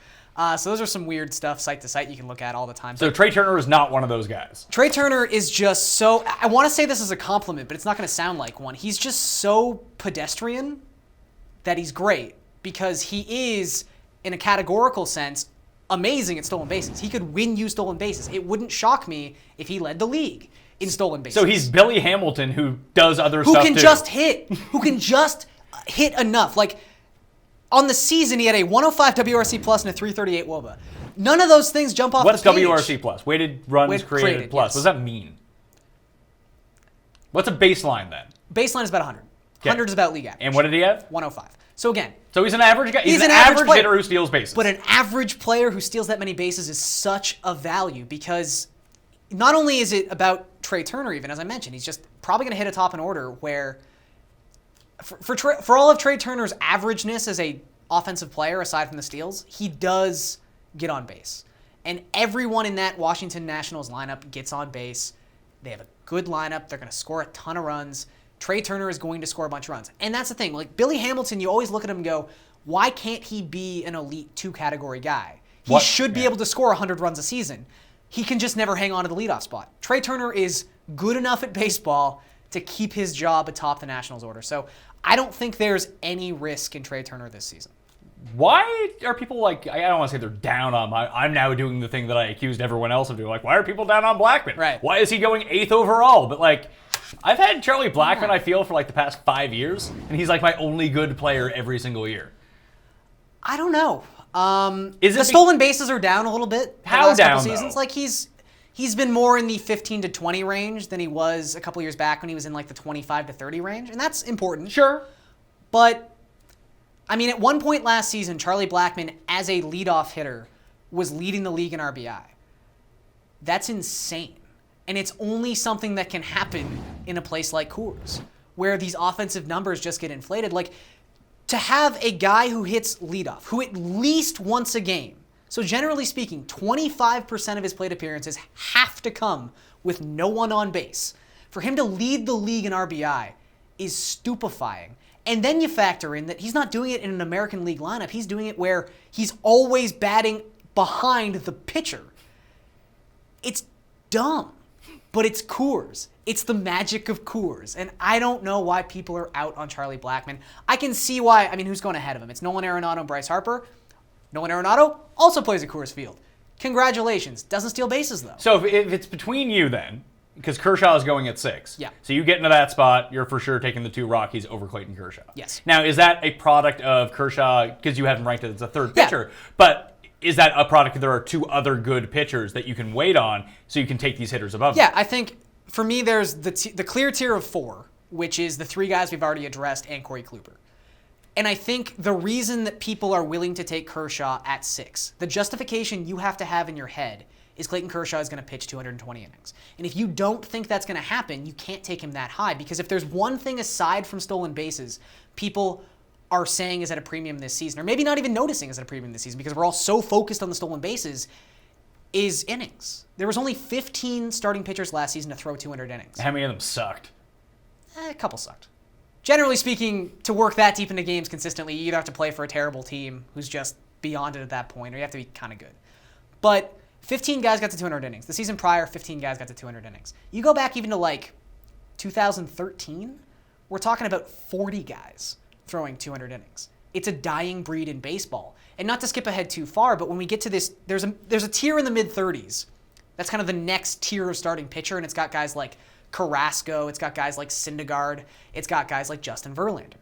So those are some weird stuff, site to site, you can look at all the time. So Trea Turner is not one of those guys. Trea Turner is just so... I want to say this as a compliment, but it's not going to sound like one. He's just so pedestrian that he's great because he is, in a categorical sense, amazing at stolen bases. He could win you stolen bases. It wouldn't shock me if he led the league in stolen bases. So he's Billy Hamilton who does other stuff Who can too. just hit. Who can just hit enough. Like, on the season, he had a 105 WRC plus and a 338 WOBA. None of those things jump off What's the page. WRC plus? Weighted runs created plus. Yes. What does that mean? What's a baseline then? Baseline is about 100. 100 is about league average. And what did he have? 105. So again, So he's an average guy. He's an average player. hitter who steals bases. But an average player who steals that many bases is such a value because not only is it about Trea Turner, even as I mentioned, he's just probably going to hit a top in order where for all of Trea Turner's averageness as a offensive player, aside from the steals, he does get on base. And everyone in that Washington Nationals lineup gets on base. They have a good lineup. They're going to score a ton of runs. Trea Turner is going to score a bunch of runs. And that's the thing. Like Billy Hamilton, you always look at him and go, why can't he be an elite 2-category guy? He should be able to score 100 runs a season. He can just never hang on to the leadoff spot. Trea Turner is good enough at baseball to keep his job atop the Nationals order. So I don't think there's any risk in Trea Turner this season. Why are people like, I don't want to say they're down on I'm now doing the thing that I accused everyone else of doing. Like, why are people down on Blackmon? Right. Why is he going 8th overall? But like, I've had Charlie Blackmon, I feel, for like the past 5 years, and he's like my only good player every single year. I don't know. Is the stolen bases are down a little bit. How the last down, couple seasons? though? Like he's been more in the 15 to 20 range than he was a couple years back when he was in like the 25 to 30 range, and that's important. Sure. But I mean, at one point last season, Charlie Blackmon, as a leadoff hitter, was leading the league in RBI. That's insane. And it's only something that can happen in a place like Coors, where these offensive numbers just get inflated. Like, to have a guy who hits leadoff, who at least once a game, so generally speaking, 25% of his plate appearances have to come with no one on base. For him to lead the league in RBI is stupefying. And then you factor in that he's not doing it in an American League lineup. He's doing it where he's always batting behind the pitcher. It's dumb, but it's Coors. It's the magic of Coors. And I don't know why people are out on Charlie Blackmon. I can see why. I mean, who's going ahead of him? It's Nolan Arenado and Bryce Harper. Nolan Arenado also plays at Coors Field. Congratulations. Doesn't steal bases, though. So if it's between you then, because Kershaw is going at 6. Yeah. So you get into that spot, you're for sure taking the 2 Rockies over Clayton Kershaw. Yes. Now, is that a product of Kershaw, because you haven't ranked it as a third Yeah. pitcher, but is that a product that there are 2 other good pitchers that you can wait on so you can take these hitters above them? Yeah, I think for me there's the clear tier of 4, which is the 3 guys we've already addressed and Corey Kluber. And I think the reason that people are willing to take Kershaw at 6, the justification you have to have in your head is Clayton Kershaw is going to pitch 220 innings. And if you don't think that's going to happen, you can't take him that high. Because if there's one thing aside from stolen bases, people are saying is at a premium this season, or maybe not even noticing is at a premium this season because we're all so focused on the stolen bases, is innings. There was only 15 starting pitchers last season to throw 200 innings. How many of them sucked? A couple sucked. Generally speaking, to work that deep into games consistently, you either have to play for a terrible team who's just beyond it at that point, or you have to be kind of good. But 15 guys got to 200 innings. The season prior, 15 guys got to 200 innings. You go back even to like 2013, we're talking about 40 guys throwing 200 innings. It's a dying breed in baseball. And not to skip ahead too far, but when we get to this, there's a tier in the mid-30s. That's kind of the next tier of starting pitcher, and it's got guys like Carrasco, it's got guys like Syndergaard, it's got guys like Justin Verlander.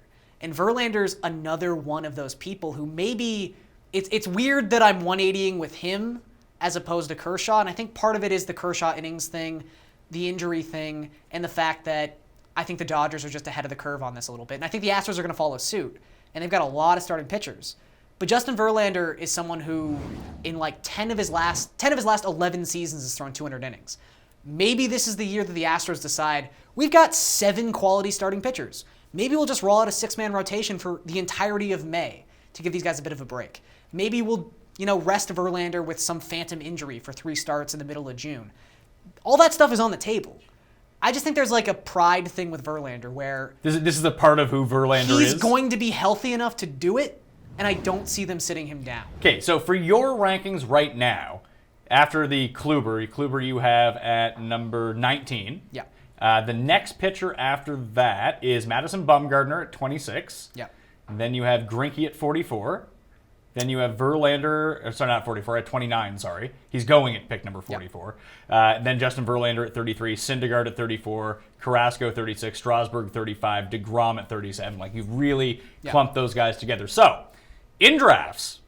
And Verlander's another one of those people who maybe, it's weird that I'm 180ing with him as opposed to Kershaw, and I think part of it is the Kershaw innings thing, the injury thing, and the fact that I think the Dodgers are just ahead of the curve on this a little bit. And I think the Astros are going to follow suit. and they've got a lot of starting pitchers. But Justin Verlander is someone who, in like 10 of his last 11 seasons, has thrown 200 innings. Maybe this is the year that the Astros decide, we've got 7 quality starting pitchers. Maybe we'll just roll out a 6-man rotation for the entirety of May to give these guys a bit of a break. Maybe we'll, rest Verlander with some phantom injury for 3 starts in the middle of June. All that stuff is on the table. I just think there's like a pride thing with Verlander where... This is a part of who Verlander is? He's going to be healthy enough to do it, and I don't see them sitting him down. Okay, so for your rankings right now, after the Kluber you have at number 19. Yeah. The next pitcher after that is Madison Bumgarner at 26. Yeah. Then you have Greinke at 44. Then you have Verlander, sorry, not 44, at 29, sorry. He's going at pick number 44. Yep. Then Justin Verlander at 33, Syndergaard at 34, Carrasco 36, Strasburg 35, DeGrom at 37. Like, you've really clumped those guys together. So, in drafts...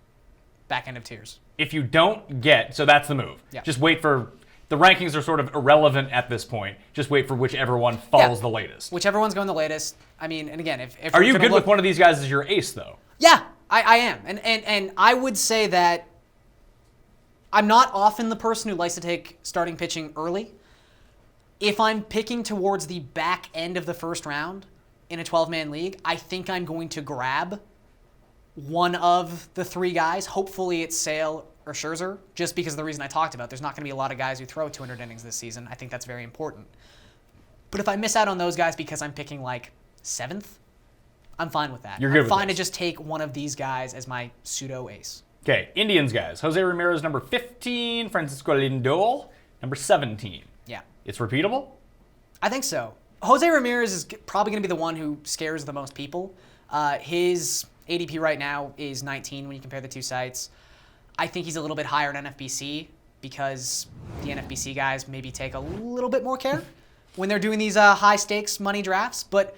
Back end of tiers. If you don't get... So that's the move. Yeah. Just wait for... The rankings are sort of irrelevant at this point. Just wait for whichever one falls the latest. Whichever one's going the latest. I mean, and again, if Are you good with one of these guys as your ace, though? Yeah, I am. And I would say that I'm not often the person who likes to take starting pitching early. If I'm picking towards the back end of the first round in a 12-man league, I think I'm going to grab one of the 3 guys. Hopefully it's Sale or Scherzer, just because of the reason I talked about. There's not going to be a lot of guys who throw 200 innings this season. I think that's very important. But if I miss out on those guys because I'm picking like 7th, I'm fine with that. You're good I'm with fine this. to just take one of these guys as my pseudo ace. Okay, Indians guys. Jose Ramirez, number 15. Francisco Lindor, number 17. Yeah. It's repeatable? I think so. Jose Ramirez is probably going to be the one who scares the most people. His ADP right now is 19 when you compare the 2 sites. I think he's a little bit higher in NFBC because the NFBC guys maybe take a little bit more care when they're doing these high-stakes money drafts. But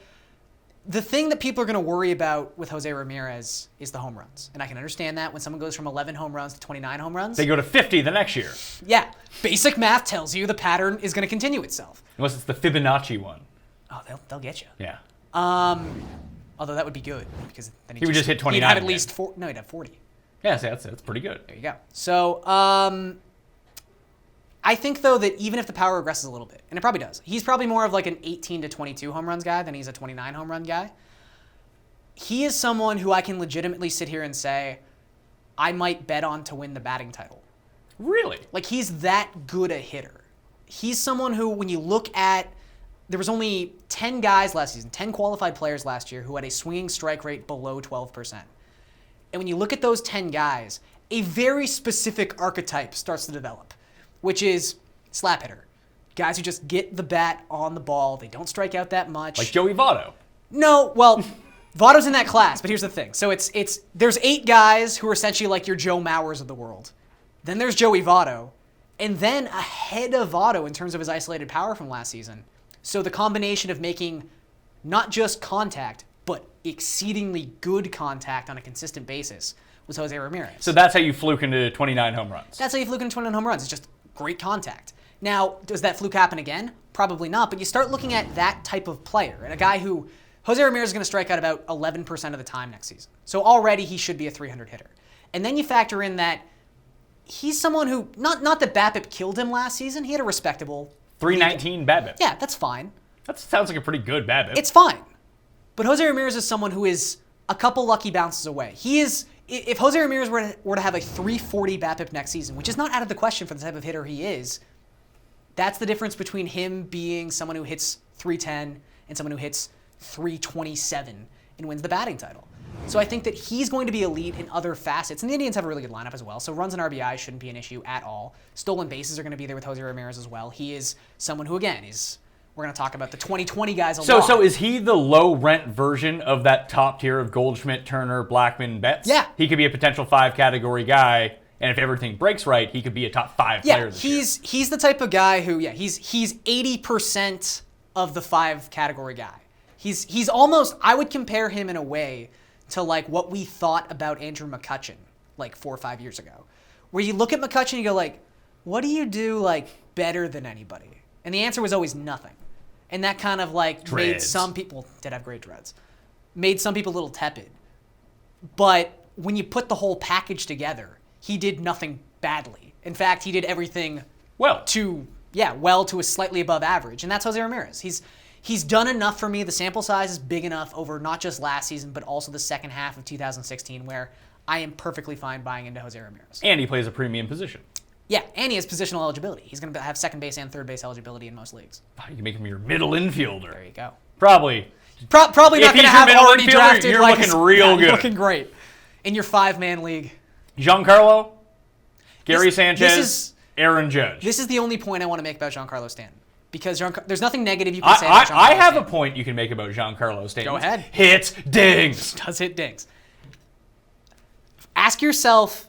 the thing that people are going to worry about with Jose Ramirez is the home runs. And I can understand that when someone goes from 11 home runs to 29 home runs. They go to 50 the next year. Yeah. Basic math tells you the pattern is going to continue itself. Unless it's the Fibonacci one. Oh, they'll get you. Yeah. Although that would be good because then He would just hit 29 He'd have at again. least 4. No, he'd have 40. Yeah, so that's pretty good. There you go. So, I think, though, that even if the power regresses a little bit, and it probably does, he's probably more of like an 18 to 22 home runs guy than he's a 29 home run guy. He is someone who I can legitimately sit here and say, I might bet on to win the batting title. Really? Like, he's that good a hitter. He's someone who, when you look at, there was only 10 guys last season, 10 qualified players last year who had a swinging strike rate below 12%. And when you look at those 10 guys, a very specific archetype starts to develop, which is slap hitter. Guys who just get the bat on the ball. They don't strike out that much. Like Joey Votto. No, well, Votto's in that class, but here's the thing. So there's 8 guys who are essentially like your Joe Mauers of the world. Then there's Joey Votto. And then ahead of Votto in terms of his isolated power from last season. So the combination of making not just contact, but exceedingly good contact on a consistent basis was Jose Ramirez. So that's how you fluke into 29 home runs. That's how you fluke into 29 home runs. It's just great contact. Now, does that fluke happen again? Probably not, but you start looking at that type of player, and a guy who, Jose Ramirez is going to strike out about 11% of the time next season. So already he should be a 300 hitter. And then you factor in that he's someone who, not that BABIP killed him last season, he had a respectable 319 BABIP. Yeah, that's fine. That sounds like a pretty good BABIP. It's fine. But Jose Ramirez is someone who is a couple lucky bounces away. He is, if Jose Ramirez were to have a 340 BABIP next season, which is not out of the question for the type of hitter he is, that's the difference between him being someone who hits 310 and someone who hits 327 and wins the batting title. So I think that he's going to be elite in other facets. And the Indians have a really good lineup as well. So runs and RBI shouldn't be an issue at all. Stolen bases are going to be there with Jose Ramirez as well. He is someone who, again, we're going to talk about the 2020 guys a lot. So is he the low-rent version of that top tier of Goldschmidt, Turner, Blackmon, Betts? Yeah. He could be a potential 5-category guy, and if everything breaks right, he could be a top 5 player this year. He's the type of guy who, he's 80% of the 5-category guy. He's almost, I would compare him in a way to like what we thought about Andrew McCutchen like 4 or 5 years ago. Where you look at McCutchen and you go like, what do you do like better than anybody? And the answer was always nothing. And that kind of like made some people, did have great dreads, made some people a little tepid. But when you put the whole package together, he did nothing badly. In fact, he did everything well to a slightly above average, and that's Jose Ramirez. He's done enough for me. The sample size is big enough over not just last season, but also the second half of 2016, where I am perfectly fine buying into Jose Ramirez. And he plays a premium position. Yeah, and he has positional eligibility. He's going to have second base and third base eligibility in most leagues. You can make him your middle infielder. There you go. Probably not going to have already drafted. You're looking real good. You're looking great in your 5-man league. Giancarlo, Gary Sanchez, Aaron Judge. This is the only point I want to make about Giancarlo Stanton. Because there's nothing negative you can say about Giancarlo I have Stanton. A point you can make about Giancarlo Stanton. Go ahead. Hits dings. Does hit dings. Ask yourself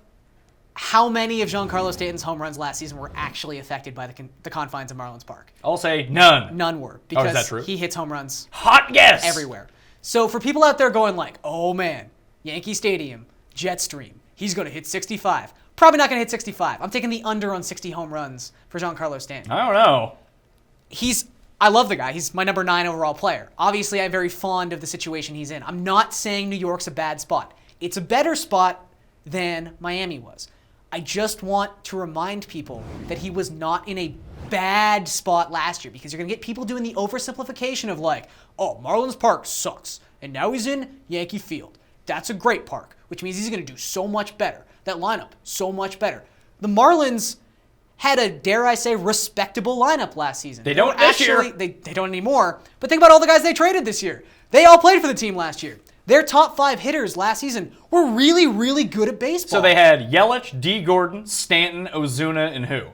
how many of Giancarlo Stanton's home runs last season were actually affected by the confines of Marlins Park. I'll say none. None were. Because is that true? He hits home runs hot guess everywhere. So for people out there going like, oh man, Yankee Stadium, jet stream, he's going to hit 65. Probably not going to hit 65. I'm taking the under on 60 home runs for Giancarlo Stanton. I don't know. I love the guy. He's my number 9 overall player. Obviously, I'm very fond of the situation he's in. I'm not saying New York's a bad spot. It's a better spot than Miami was. I just want to remind people that he was not in a bad spot last year, because you're going to get people doing the oversimplification of like, oh, Marlins Park sucks, and now he's in Yankee Field. That's a great park, which means he's going to do so much better. That lineup, so much better. The Marlins had a, dare I say, respectable lineup last season. They don't this year. They don't anymore. But think about all the guys they traded this year. They all played for the team last year. Their top 5 hitters last season were really, really good at baseball. So they had Yelich, Dee Gordon, Stanton, Ozuna, and who?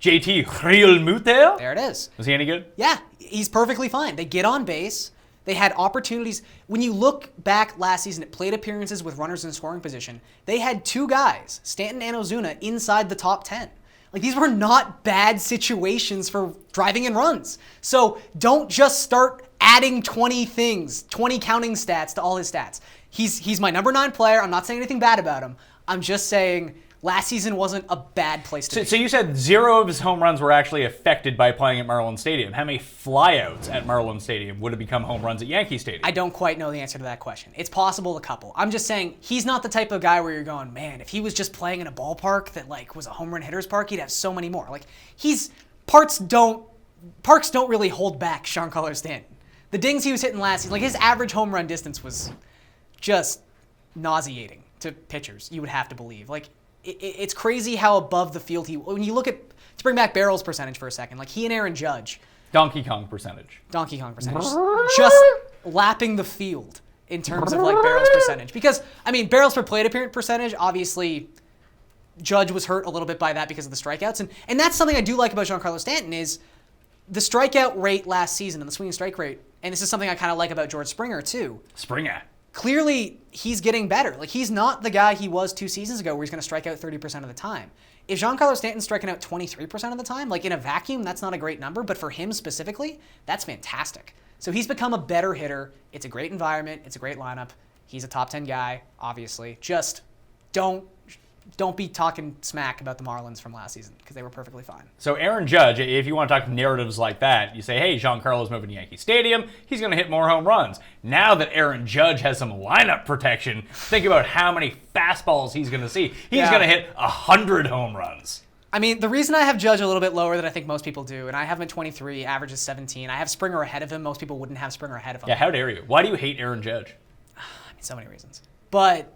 JT Realmuto? There it is. Was he any good? Yeah, he's perfectly fine. They get on base. They had opportunities. When you look back last season at plate appearances with runners in scoring position, they had 2 guys, Stanton and Ozuna, inside the top 10. Like, these were not bad situations for driving in runs. So don't just start adding 20 things, 20 counting stats to all his stats. He's my number 9 player. I'm not saying anything bad about him. I'm just saying last season wasn't a bad place to be. So you said 0 of his home runs were actually affected by playing at Marlins Stadium. How many flyouts at Marlins Stadium would have become home runs at Yankee Stadium? I don't quite know the answer to that question. It's possible a couple. I'm just saying he's not the type of guy where you're going, man, if he was just playing in a ballpark that like was a home run hitter's park, he'd have so many more. Like parks don't really hold back Giancarlo Stanton. The dings he was hitting last season, like his average home run distance was just nauseating to pitchers, you would have to believe. Like, it's crazy how above the field when you look at, to bring back barrels percentage for a second, like he and Aaron Judge. Donkey Kong percentage. Just lapping the field in terms of like barrels percentage. Because, I mean, barrels per plate appearance percentage, obviously, Judge was hurt a little bit by that because of the strikeouts. And that's something I do like about Giancarlo Stanton is the strikeout rate last season and the swinging strike rate. And this is something I kind of like about George Springer, too. Springer. Clearly, he's getting better. Like, he's not the guy he was 2 seasons ago where he's going to strike out 30% of the time. If Giancarlo Stanton's striking out 23% of the time, like in a vacuum, that's not a great number. But for him specifically, that's fantastic. So he's become a better hitter. It's a great environment. It's a great lineup. He's a top 10 guy, obviously. Just don't be talking smack about the Marlins from last season because they were perfectly fine. So Aaron Judge, if you want to talk narratives like that, you say, hey, Giancarlo's moving to Yankee Stadium. He's going to hit more home runs. Now that Aaron Judge has some lineup protection, think about how many fastballs he's going to see. He's going to hit 100 home runs. I mean, the reason I have Judge a little bit lower than I think most people do, and I have him at 23, average is 17. I have Springer ahead of him. Most people wouldn't have Springer ahead of him. Yeah, how dare you? Why do you hate Aaron Judge? I mean, so many reasons. But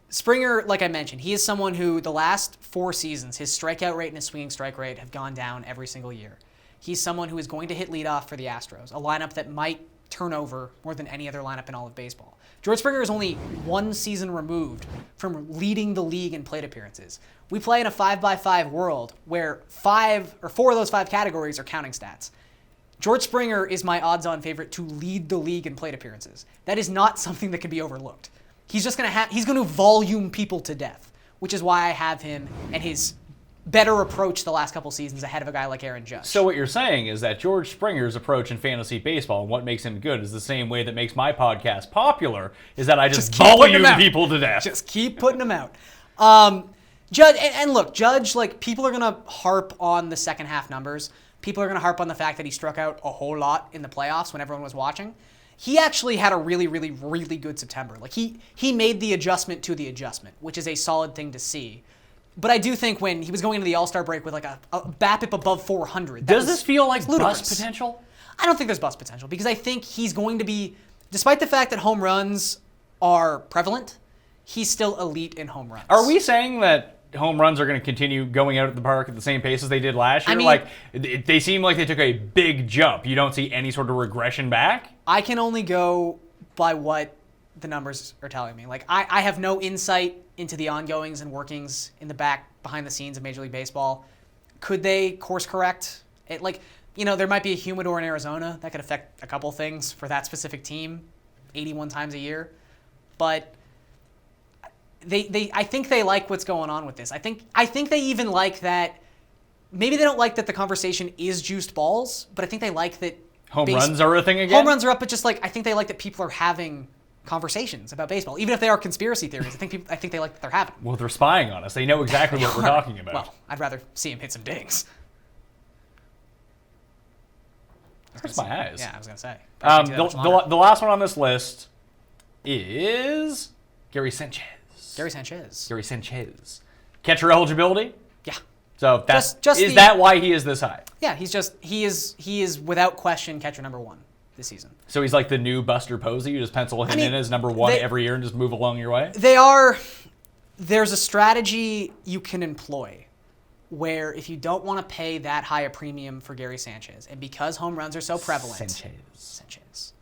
Springer, like I mentioned, he is someone who the last 4 seasons, his strikeout rate and his swinging strike rate have gone down every single year. He's someone who is going to hit leadoff for the Astros, a lineup that might turn over more than any other lineup in all of baseball. George Springer is only 1 season removed from leading the league in plate appearances. We play in a 5x5 world where 4 of those 5 categories are counting stats. George Springer is my odds-on favorite to lead the league in plate appearances. That is not something that can be overlooked. He's just he's going to volume people to death, which is why I have him and his better approach the last couple seasons ahead of a guy like Aaron Judge. So what you're saying is that George Springer's approach in fantasy baseball and what makes him good is the same way that makes my podcast popular, is that I just volume people to death. Just keep putting them out. Judge, and look, Judge, like, people are going to harp on the second half numbers. People are going to harp on the fact that he struck out a whole lot in the playoffs when everyone was watching. he actually had a really, really, really good September. Like he made the adjustment to the adjustment, which is a solid thing to see. But I do think when he was going into the All-Star break with like a BABIP above 400, does this feel like ludicrous. bust potential? I don't think there's bust potential because I think he's going to be, despite the fact that home runs are prevalent, he's still elite in home runs. Are we saying that home runs are going to continue going out at the park at the same pace as they did last year? I mean, like they seem like they took a big jump. You don't see any sort of regression back? I can only go by what the numbers are telling me. Like I have no insight into the ongoings and workings in the back behind the scenes of Major League Baseball. Could they course correct? There might be a humidor in Arizona that could affect a couple things for that specific team 81 times a year. But I think they like what's going on with this. I think they even like that. Maybe they don't like that the conversation is juiced balls, but I think they like that home runs are a thing again? Home runs are up, but just like I think they like that people are having conversations about baseball, even if they are conspiracy theories. I think they like that they're having. Well, they're spying on us. They know exactly what we're talking about. Well, I'd rather see him hit some dings. Hurts my eyes. Yeah, I was gonna say. The last one on this list is Gary Sanchez. Gary Sanchez. Catcher eligibility? Yeah. So is that why he is this high? Yeah, he is without question catcher number one this season. So he's like the new Buster Posey. You just pencil him in as number one every year and just move along your way? There's a strategy you can employ where if you don't want to pay that high a premium for Gary Sanchez, and because home runs are so prevalent, Sanchez,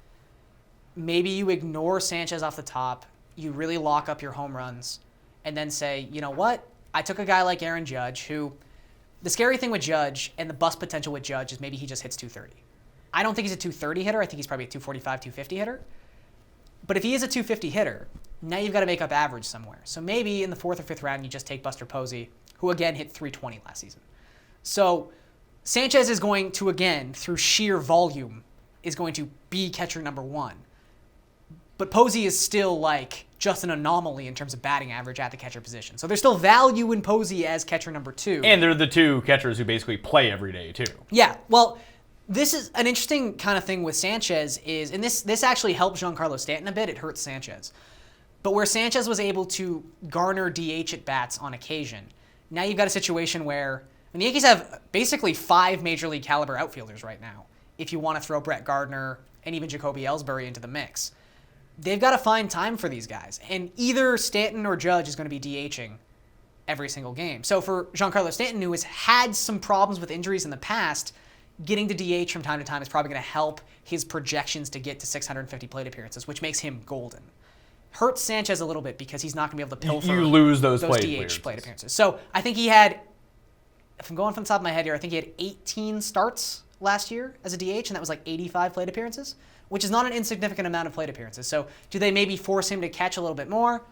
maybe you ignore Sanchez off the top, you really lock up your home runs, and then say, you know what? I took a guy like Aaron Judge, who the scary thing with Judge and the bust potential with Judge is maybe he just hits 230. I don't think he's a 230 hitter. I think he's probably a 245, 250 hitter. But if he is a 250 hitter, now you've got to make up average somewhere. So maybe in the 4th or 5th round, you just take Buster Posey, who again hit 320 last season. So Sanchez is going to, again, through sheer volume, is going to be catcher number one. But Posey is still like just an anomaly in terms of batting average at the catcher position. So there's still value in Posey as catcher number two. And they're the two catchers who basically play every day, too. Yeah, well, this is an interesting kind of thing with Sanchez is, and this actually helped Giancarlo Stanton a bit. It hurts Sanchez. But where Sanchez was able to garner DH at bats on occasion, now you've got a situation where the Yankees have basically 5 major league caliber outfielders right now, if you want to throw Brett Gardner and even Jacoby Ellsbury into the mix. They've got to find time for these guys. And either Stanton or Judge is going to be DHing every single game. So for Giancarlo Stanton, who has had some problems with injuries in the past, getting to DH from time to time is probably going to help his projections to get to 650 plate appearances, which makes him golden. Hurts Sanchez a little bit because he's not going to be able to pilfer you lose those DH plate appearances. So I think he had, if I'm going from the top of my head here, I think he had 18 starts last year as a DH, and that was like 85 plate appearances, which is not an insignificant amount of plate appearances. So do they maybe force him to catch a little bit more?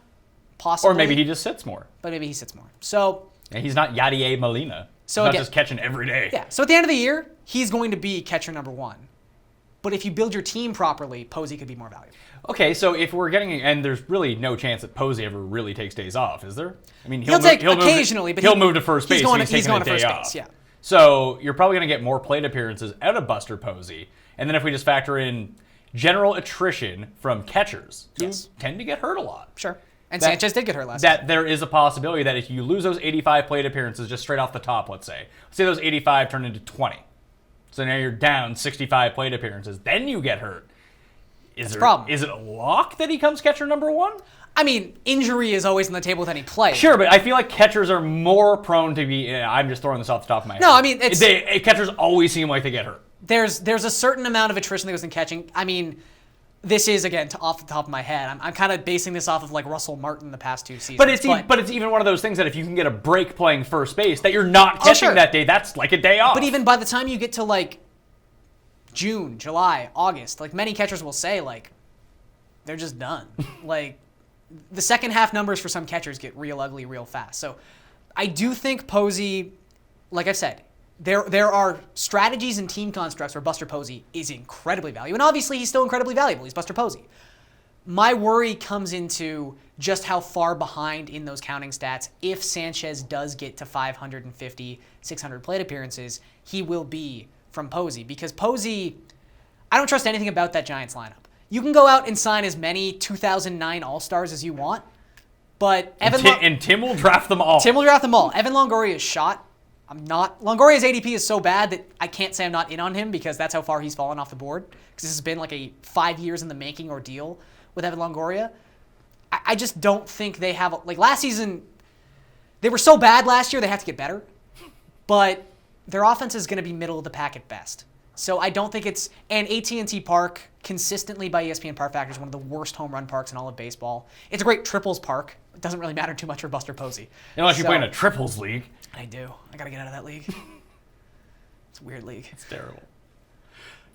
Possibly. Or maybe he just sits more. But maybe he sits more. So and he's not Yadier Molina. So he's again, not just catching every day. Yeah. So at the end of the year, he's going to be catcher number one. But if you build your team properly, Posey could be more valuable. Okay, so if we're getting, and there's really no chance that Posey ever really takes days off, is there? I mean, he'll move to first base when he's taking a day off. Yeah. So you're probably going to get more plate appearances out of Buster Posey. And then if we just factor in general attrition from catchers, who tend to get hurt a lot. Sure. And Sanchez did get hurt last year. That there is a possibility that if you lose those 85 plate appearances just straight off the top, let's say those 85 turn into 20. So now you're down 65 plate appearances. Then you get hurt. Is it a lock that he comes catcher number one? I mean, injury is always on the table with any player. Sure, but I feel like catchers are more prone to be. I'm just throwing this off the top of my head. No, I mean, catchers always seem like they get hurt. There's a certain amount of attrition that goes in catching. I mean, this is, again, off the top of my head. I'm kind of basing this off of like Russell Martin the past 2 seasons. But it's even one of those things that if you can get a break playing first base that you're not catching that day, that's like a day off. But even by the time you get to like June, July, August, like many catchers will say, like, they're just done. Like, the second half numbers for some catchers get real ugly real fast. So I do think Posey, like I've said, there are strategies and team constructs where Buster Posey is incredibly valuable. And obviously he's still incredibly valuable. He's Buster Posey. My worry comes into just how far behind in those counting stats, if Sanchez does get to 550, 600 plate appearances, he will be from Posey. Because Posey, I don't trust anything about that Giants lineup. you can go out and sign as many 2009 All-Stars as you want, but Tim will draft them all. Tim will draft them all. Evan Longoria is shot. I'm not. Longoria's ADP is so bad that I can't say I'm not in on him because that's how far he's fallen off the board. Because this has been like a 5 years in the making ordeal with Evan Longoria. I just don't think they have, like last season, they were so bad last year they have to get better. But their offense is going to be middle of the pack at best. So I don't think it's, and AT&T Park, consistently by ESPN Park Factor, is one of the worst home run parks in all of baseball. It's a great triples park. It doesn't really matter too much for Buster Posey. Unless you play in a triples league. I do. I got to get out of that league. It's a weird league. It's terrible.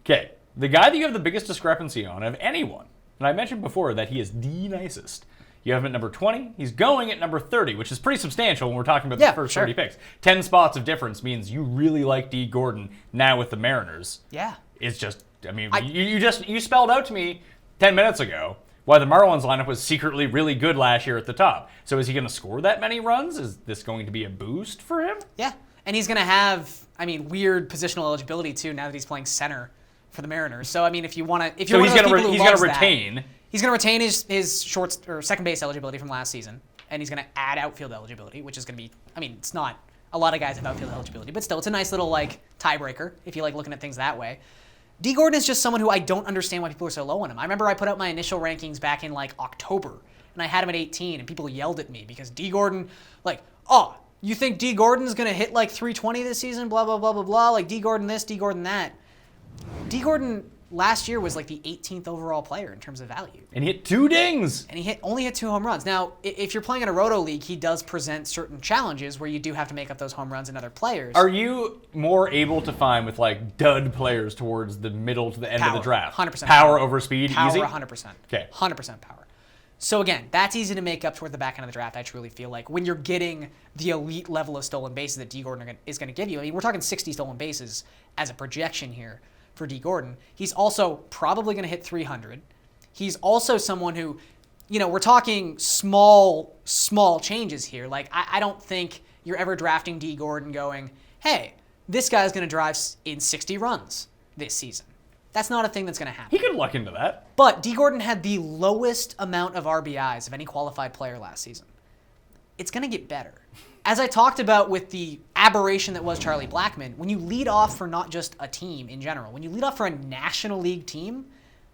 Okay, the guy that you have the biggest discrepancy on of anyone, and I mentioned before that he is the nicest. You have him at number 20. He's going at number 30, which is pretty substantial when we're talking about the first 30 picks. 10 spots of difference means you really like Dee Gordon now with the Mariners. Yeah. It's just, I mean, you spelled out to me 10 minutes ago why the Marlins lineup was secretly really good last year at the top. So is he going to score that many runs? Is this going to be a boost for him? Yeah. And he's going to have, I mean, weird positional eligibility too now that he's playing center for the Mariners. So I mean, if you want to, if you're so he's going to retain. He's going to retain his short or second base eligibility from last season, and he's going to add outfield eligibility, which is going to be, I mean, it's not a lot of guys have outfield eligibility, but still, it's a nice little like tiebreaker if you like looking at things that way. Dee Gordon is just someone who I don't understand why people are so low on him. I remember I put out my initial rankings back in like October, and I had him at 18, and people yelled at me because Dee Gordon, like, oh, you think Dee Gordon's going to hit like 320 this season, blah, blah, blah, blah, blah, like Dee Gordon this, Dee Gordon that. Dee Gordon last year was like the 18th overall player in terms of value. And he hit 2 dings. And he only hit 2 home runs. Now, if you're playing in a roto league, he does present certain challenges where you do have to make up those home runs in other players. Are you more able to find with like dud players towards the middle to the end of the draft? 100%. Power over speed, power, easy? 100%. Okay. 100% power. So again, that's easy to make up toward the back end of the draft, I truly feel like. When you're getting the elite level of stolen bases that Dee Gordon is going to give you. I mean, we're talking 60 stolen bases as a projection here for Dee Gordon. He's also probably going to hit 300. He's also someone who, you know, we're talking small changes here. Like, I don't think you're ever drafting Dee Gordon going, hey, this guy's going to drive in 60 runs this season. That's not a thing that's going to happen. He could luck into that. But Dee Gordon had the lowest amount of RBIs of any qualified player last season. It's going to get better. As I talked about with the aberration that was Charlie Blackmon, when you lead off for not just a team in general, when you lead off for a National League team,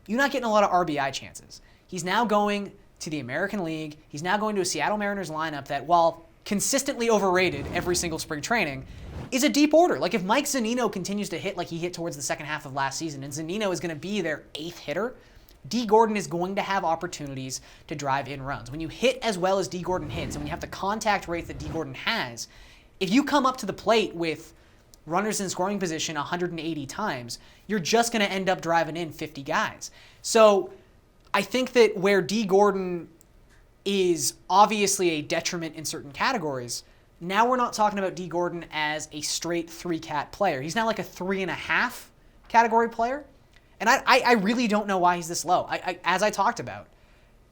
you're not getting a lot of RBI chances. He's now going to the American League. He's now going to a Seattle Mariners lineup that, while consistently overrated every single spring training, is a deep order. Like, if Mike Zunino continues to hit like he hit towards the second half of last season, and Zunino is going to be their 8th hitter, Dee Gordon is going to have opportunities to drive in runs. When you hit as well as Dee Gordon hits, and when you have the contact rate that Dee Gordon has, if you come up to the plate with runners in scoring position 180 times, you're just going to end up driving in 50 guys. So I think that where Dee Gordon is obviously a detriment in certain categories, now we're not talking about Dee Gordon as a straight 3-cat player. He's now like a 3.5 category player. And I really don't know why he's this low. As I talked about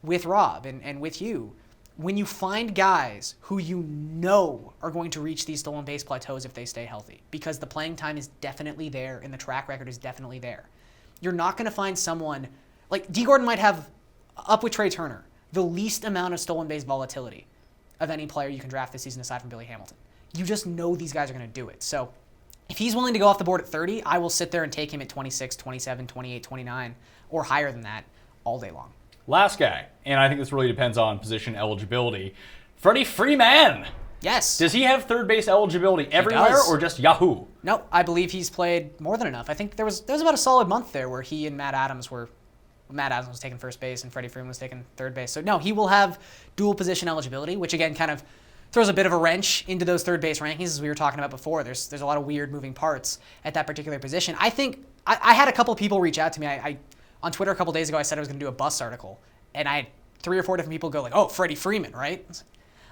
with Rob and with you, when you find guys who you know are going to reach these stolen base plateaus if they stay healthy, because the playing time is definitely there and the track record is definitely there, you're not going to find someone like Dee Gordon might have, up with Trea Turner, the least amount of stolen base volatility of any player you can draft this season aside from Billy Hamilton. You just know these guys are going to do it. So if he's willing to go off the board at 30, I will sit there and take him at 26, 27, 28, 29, or higher than that all day long. Last guy, and I think this really depends on position eligibility, Freddie Freeman. Yes. Does he have third base eligibility everywhere or just Yahoo? No, I believe he's played more than enough. I think there was about a solid month there where he and Matt Adams was taking first base and Freddie Freeman was taking third base. So no, he will have dual position eligibility, which again kind of throws a bit of a wrench into those third base rankings, as we were talking about before. There's a lot of weird moving parts at that particular position. I think I had a couple people reach out to me. I on Twitter a couple days ago, I said I was going to do a bust article, and I had 3 or 4 different people go like, "Oh, Freddie Freeman, right?"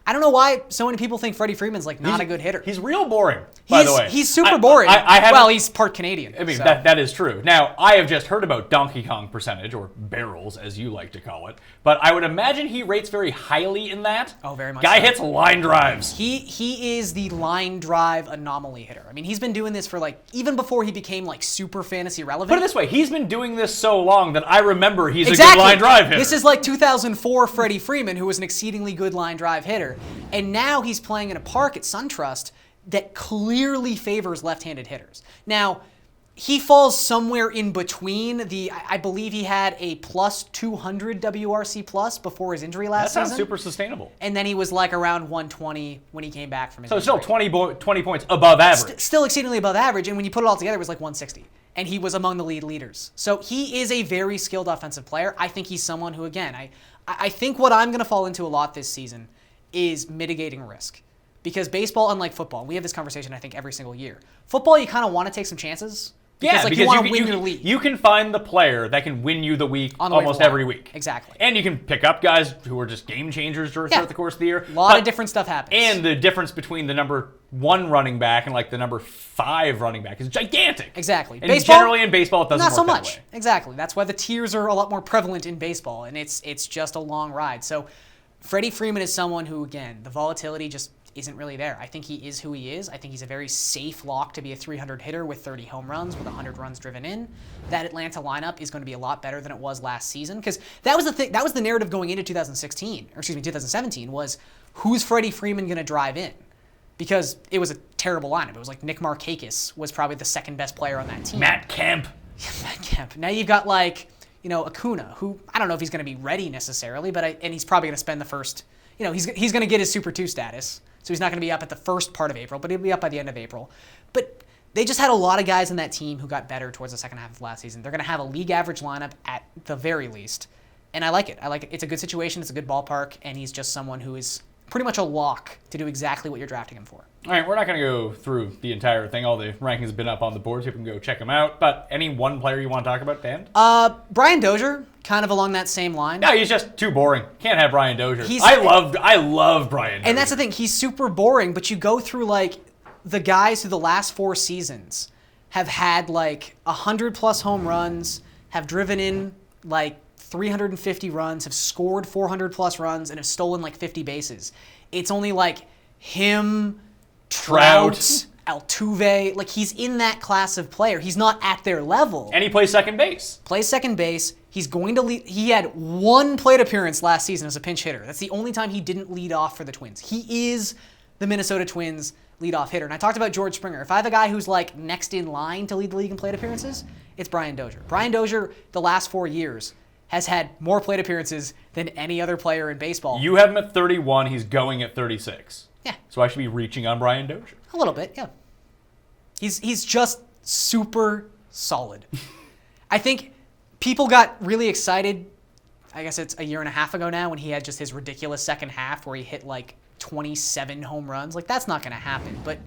I don't know why so many people think Freddie Freeman's like not a good hitter. He's real boring, by the way. He's super boring. Well, he's part Canadian. I mean, so. that is true. Now, I have just heard about Donkey Kong percentage, or barrels, as you like to call it, but I would imagine he rates very highly in that. Oh, very much Guy so. hits line drives. He is the line drive anomaly hitter. I mean, he's been doing this for like, even before he became like super fantasy relevant. Put it this way, he's been doing this so long that I remember he's exactly. a good line drive hitter. This is like 2004 Freddie Freeman, who was an exceedingly good line drive hitter. And now he's playing in a park at SunTrust that clearly favors left-handed hitters. Now, he falls somewhere in between I believe he had a plus 200 WRC plus before his injury last season. That sounds super sustainable. And then he was like around 120 when he came back from his injury. So still 20 points above average. Still exceedingly above average, and when you put it all together, it was like 160. And he was among the leaders. So he is a very skilled offensive player. I think he's someone who, again, I think what I'm going to fall into a lot this season is mitigating risk. Because baseball, unlike football, we have this conversation, I think, every single year. Football, you kind of want to take some chances. Because, you want to win your league. You can find the player that can win you the week almost every week. Exactly. And you can pick up guys who are just game changers throughout the course of the year. A lot of different stuff happens. And the difference between the number 1 running back and like the number 5 running back is gigantic. Exactly. And generally in baseball, it doesn't not work so that much. way. Exactly. That's why the tiers are a lot more prevalent in baseball, and it's just a long ride. So Freddie Freeman is someone who, again, the volatility just isn't really there. I think he is who he is. I think he's a very safe lock to be a 300 hitter with 30 home runs, with 100 runs driven in. That Atlanta lineup is going to be a lot better than it was last season, because that was the thing. That was the narrative going into 2017 was who's Freddie Freeman going to drive in? Because it was a terrible lineup. It was like Nick Markakis was probably the second best player on that team. Matt Kemp. Matt Kemp. Now you've got Acuna, who I don't know if he's going to be ready necessarily, but he's probably going to spend the first. He's going to get his Super 2 status, so he's not going to be up at the first part of April, but he'll be up by the end of April. But they just had a lot of guys in that team who got better towards the second half of last season. They're going to have a league average lineup at the very least, and I like it. It's a good situation. It's a good ballpark, and he's just someone who is pretty much a lock to do exactly what you're drafting him for. All right, we're not going to go through the entire thing. All the rankings have been up on the board, so you can go check them out. But any one player you want to talk about, Dan? Brian Dozier, kind of along that same line. No, he's just too boring. Can't have Brian Dozier. I love Brian Dozier. And that's the thing. He's super boring, but you go through, the guys who the last 4 seasons have had, 100-plus home runs, have driven in, 350 runs, have scored 400-plus runs, and have stolen, 50 bases. It's only, him, Trout, Altuve. He's in that class of player. He's not at their level. And he plays second base. He's going to lead. He had 1 plate appearance last season as a pinch hitter. That's the only time he didn't lead off for the Twins. He is the Minnesota Twins leadoff hitter. And I talked about George Springer. If I have a guy who's next in line to lead the league in plate appearances, it's Brian Dozier. Brian Dozier, the last 4 years, has had more plate appearances than any other player in baseball. You have him at 31. He's going at 36. Yeah. So I should be reaching on Brian Dozier. A little bit, yeah. He's just super solid. I think people got really excited, I guess it's a year and a half ago now, when he had just his ridiculous second half where he hit 27 home runs. That's not going to happen. But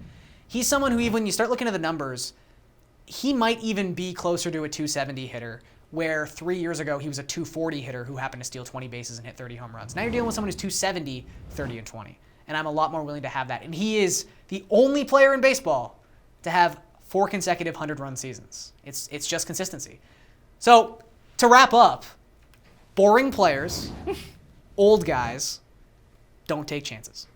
he's someone who, even when you start looking at the numbers, he might even be closer to a 270 hitter, where 3 years ago he was a 240 hitter who happened to steal 20 bases and hit 30 home runs. Now you're dealing with someone who's 270, 30, and 20. And I'm a lot more willing to have that. And he is the only player in baseball to have 4 consecutive 100-run seasons. It's just consistency. So, to wrap up, boring players, old guys, don't take chances.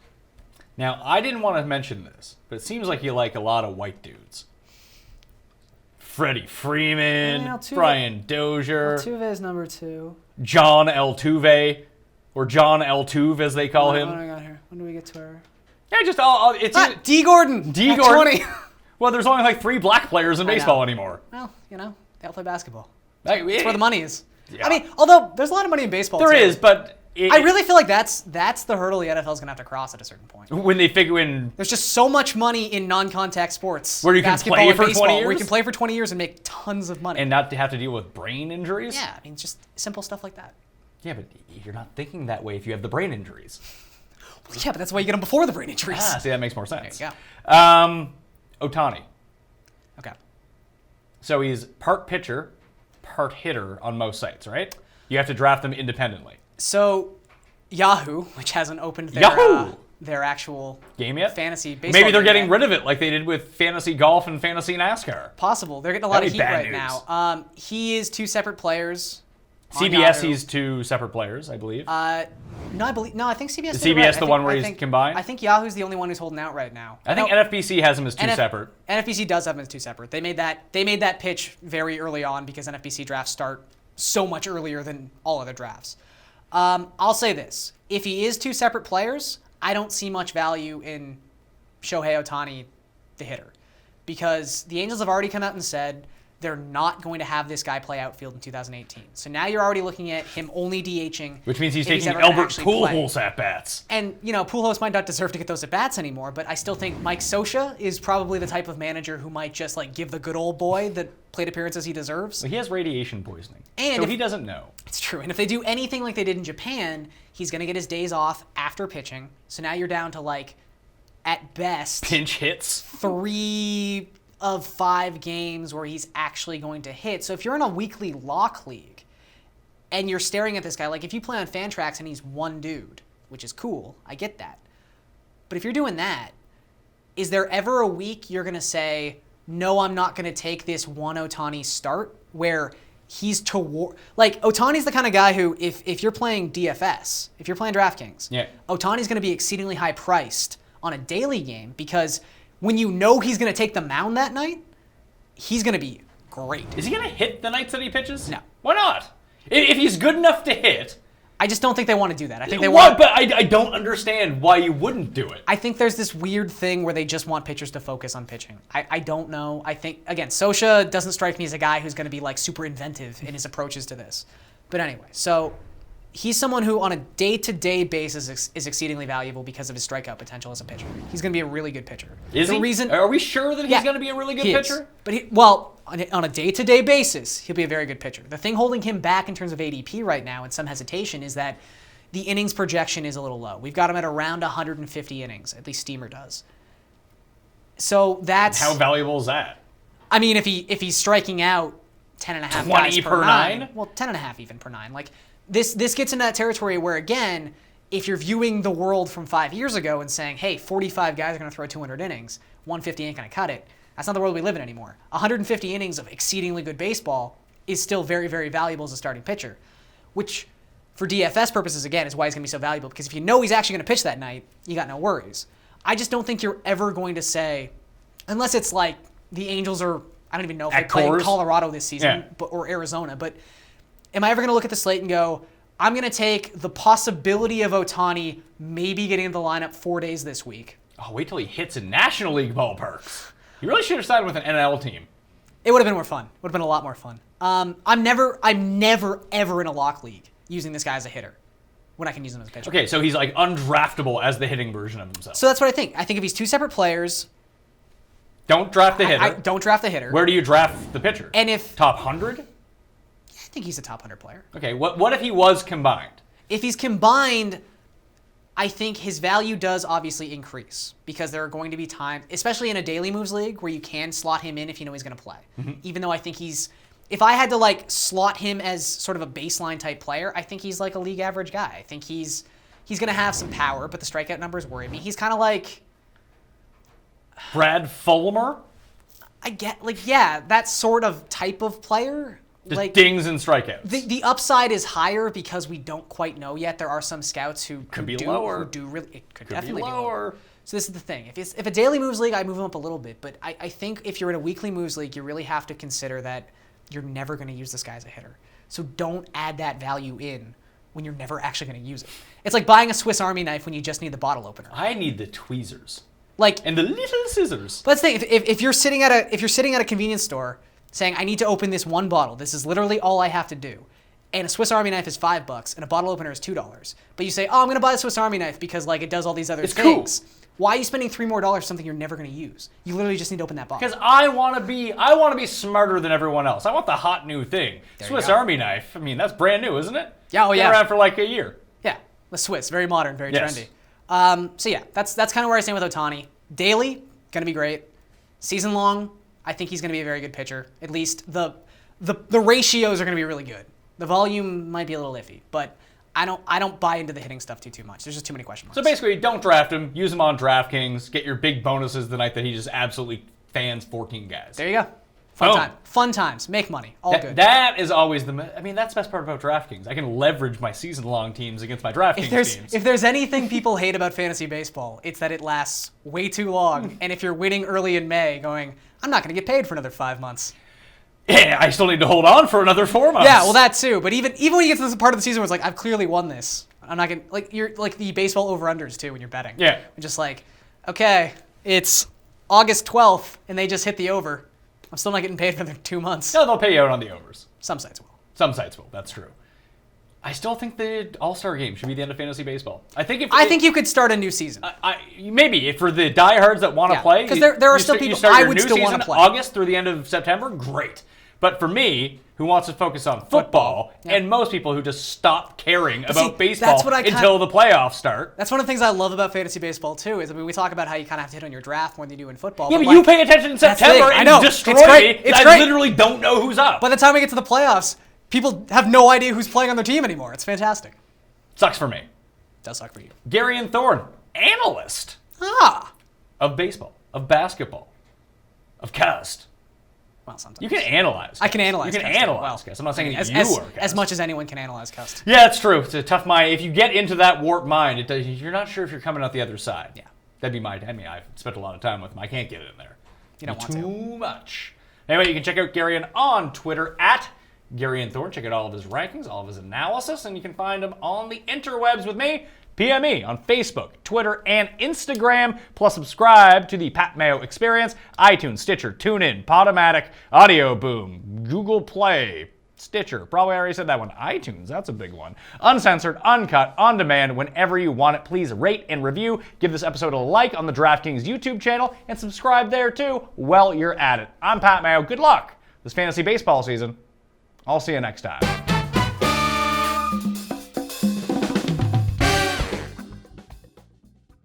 Now, I didn't want to mention this, but it seems like you like a lot of white dudes. Freddie Freeman, Brian Dozier. Altuve is number 2. John Altuve, or John Altuve as they call him. What do we got here? When do we get to our... Yeah, just it's Dee Gordon. Dee Gordon. Well, there's only 3 black players in baseball anymore. Well, they all play basketball. That's where the money is. Yeah. I mean, although there's a lot of money in baseball. There is, but I really feel like that's the hurdle the NFL's gonna have to cross at a certain point. When they figure in, there's just so much money in non-contact sports, where you can play for 20 years, where you can play for 20 years and make tons of money, and not have to deal with brain injuries. Yeah, I mean, just simple stuff like that. Yeah, but you're not thinking that way if you have the brain injuries. Well, yeah, but that's why you get them before the brain injuries. See, that makes more sense. There you go. Ohtani. Okay. So he's part pitcher, part hitter on most sites, right? You have to draft them independently. So Yahoo, which hasn't opened their their actual game yet? fantasy baseball. Maybe they're game getting yet. rid of it like they did with fantasy golf and fantasy NASCAR. Possible. They're getting a lot That'd of be heat bad right news. now. He is two separate players. on CBS, Yahoo. he's two separate players, I believe. No, I think CBS. Is did it CBS right. the I think- one where I he's think- combined? I think Yahoo's the only one who's holding out right now. I think No, NFBC has them as two separate. NFBC does have them as two separate. They made that pitch very early on because NFBC drafts start so much earlier than all other drafts. I'll say this: if he is two separate players, I don't see much value in Shohei Ohtani, the hitter, because the Angels have already come out and said they're not going to have this guy play outfield in 2018. So now you're already looking at him only DHing. Which means he's if taking ever gonna Albert actually play. Pujols at bats. And, Pujols might not deserve to get those at-bats anymore, but I still think Mike Scioscia is probably the type of manager who might just, give the good old boy the plate appearances he deserves. Well, he has radiation poisoning, And so if- he doesn't know. It's true. And if they do anything like they did in Japan, he's going to get his days off after pitching. So now you're down to, at best, Pinch hits. 3 of 5 games where he's actually going to hit. So if you're in a weekly lock league and you're staring at this guy, if you play on Fantrax and he's one dude, which is cool, I get that. But if you're doing that, is there ever a week you're going to say, no, I'm not going to take this one Ohtani start where he's toward... Ohtani's the kind of guy who, if you're playing DFS, if you're playing DraftKings, Yeah. Ohtani's going to be exceedingly high priced on a daily game because when you know he's going to take the mound that night, he's going to be great. Is he going to hit the nights that he pitches? No. Why not? If he's good enough to hit... I just don't think they want to do that. I think they What? want... But I don't understand why you wouldn't do it. I think there's this weird thing where they just want pitchers to focus on pitching. I don't know. I think, again, Scioscia doesn't strike me as a guy who's going to be super inventive in his approaches to this. But anyway, so he's someone who on a day-to-day basis is exceedingly valuable because of his strikeout potential as a pitcher. He's going to be a really good pitcher. Is he? Are we sure that he's going to be a really good pitcher? But on a day-to-day basis, he'll be a very good pitcher. The thing holding him back in terms of ADP right now and some hesitation is that the innings projection is a little low. We've got him at around 150 innings, at least Steamer does. So that's... How valuable is that? I mean, if he's striking out 10 and a half 20 guys per nine? well, 10 and a half even per 9. This gets into that territory where, again, if you're viewing the world from 5 years ago and saying, hey, 45 guys are going to throw 200 innings, 150 ain't going to cut it, that's not the world we live in anymore. 150 innings of exceedingly good baseball is still very, very valuable as a starting pitcher, which for DFS purposes, again, is why he's going to be so valuable, because if you know he's actually going to pitch that night, you got no worries. I just don't think you're ever going to say, unless it's the Angels are, I don't even know if they play in Colorado this season or Arizona, but am I ever going to look at the slate and go, I'm going to take the possibility of Ohtani maybe getting into the lineup 4 days this week? Oh, wait till he hits in National League ballparks. You really should have sided with an NL team. It would have been more fun. Would have been a lot more fun. I'm never ever in a lock league using this guy as a hitter when I can use him as a pitcher. Okay, so he's undraftable as the hitting version of himself. So that's what I think. I think if he's two separate players, don't draft the hitter. I don't draft the hitter. Where do you draft the pitcher? And if top 100? I think he's a top 100 player. Okay, what if he was combined? If he's combined, I think his value does obviously increase because there are going to be times, especially in a daily moves league, where you can slot him in if you know he's going to play. Mm-hmm. Even though I think if I had to slot him as sort of a baseline type player, I think he's a league average guy. I think he's going to have some power, but the strikeout numbers worry me. He's kind of like Brad Fulmer? I get that sort of type of player. Just dings and strikeouts. The upside is higher because we don't quite know yet. There are some scouts who could be lower. It could definitely be lower. So this is the thing. If a daily moves league, I move him up a little bit. But I think if you're in a weekly moves league, you really have to consider that you're never going to use this guy as a hitter. So don't add that value in when you're never actually going to use it. It's like buying a Swiss Army knife when you just need the bottle opener. I need the tweezers. And the little scissors. But let's think. If you're sitting at a convenience store saying, I need to open this one bottle. This is literally all I have to do. And a Swiss Army knife is $5 and a bottle opener is $2. But you say, oh, I'm going to buy the Swiss Army knife because it does all these other things. Cool. Why are you spending $3 more for something you're never going to use? You literally just need to open that bottle. Because I want to be smarter than everyone else. I want the hot new thing. Swiss Army knife. I mean, that's brand new, isn't it? Yeah, Been around for a year. Yeah, the Swiss, very modern, very trendy. So yeah, that's kind of where I stand with Ohtani. Daily, gonna be great. Season long, I think he's gonna be a very good pitcher. At least the ratios are gonna be really good. The volume might be a little iffy, but I don't buy into the hitting stuff too much. There's just too many question marks. So basically, don't draft him. Use him on DraftKings. Get your big bonuses the night that he just absolutely fans 14 guys. There you go. Fun times. Make money. All good. That is always that's the best part about DraftKings. I can leverage my season-long teams against my DraftKings teams. If there's anything people hate about fantasy baseball, it's that it lasts way too long. And if you're winning early in May, going, I'm not going to get paid for another 5 months. Yeah, I still need to hold on for another 4 months. Yeah, well, that too. But even when you get to this part of the season where it's like, I've clearly won this. I'm not going to, you're like the baseball over-unders too when you're betting. Yeah. You're just like, okay, it's August 12th and they just hit the over. I'm still not getting paid for the 2 months. No, they'll pay you out on the overs. Some sites will. Some sites will. That's true. I still think the All-Star game should be the end of fantasy baseball. I think you could start a new season. Maybe for the diehards that want to play. Because there are still people I would still want to play. August through the end of September, great. But for me, who wants to focus on football, and most people who just stop caring about baseball until the playoffs start. That's one of the things I love about fantasy baseball too. Is we talk about how you kind of have to hit on your draft more than you do in football. Yeah, but you pay attention in September and destroy me. I literally don't know who's up. By the time we get to the playoffs, people have no idea who's playing on their team anymore. It's fantastic. Sucks for me. Does suck for you. Garion Thorne, analyst of baseball, of basketball, of cast. Well, sometimes. You can analyze. I can analyze. You can analyze. Cast. I'm not saying that you are. Cast. As much as anyone can analyze cast. Yeah, it's true. It's a tough mind. If you get into that warped mind, you're not sure if you're coming out the other side. Yeah. That'd be my. I've spent a lot of time with him. I can't get in there. You don't want to. Too much. Anyway, you can check out Garion on Twitter at Garion Thorne. Check out all of his rankings, all of his analysis, and you can find him on the interwebs with me. PM me on Facebook, Twitter, and Instagram. Plus, subscribe to the Pat Mayo Experience, iTunes, Stitcher, TuneIn, Podomatic, Audio Boom, Google Play, Stitcher. Probably already said that one. iTunes, that's a big one. Uncensored, uncut, on demand, whenever you want it. Please rate and review. Give this episode a like on the DraftKings YouTube channel, and subscribe there too while you're at it. I'm Pat Mayo. Good luck this fantasy baseball season. I'll see you next time.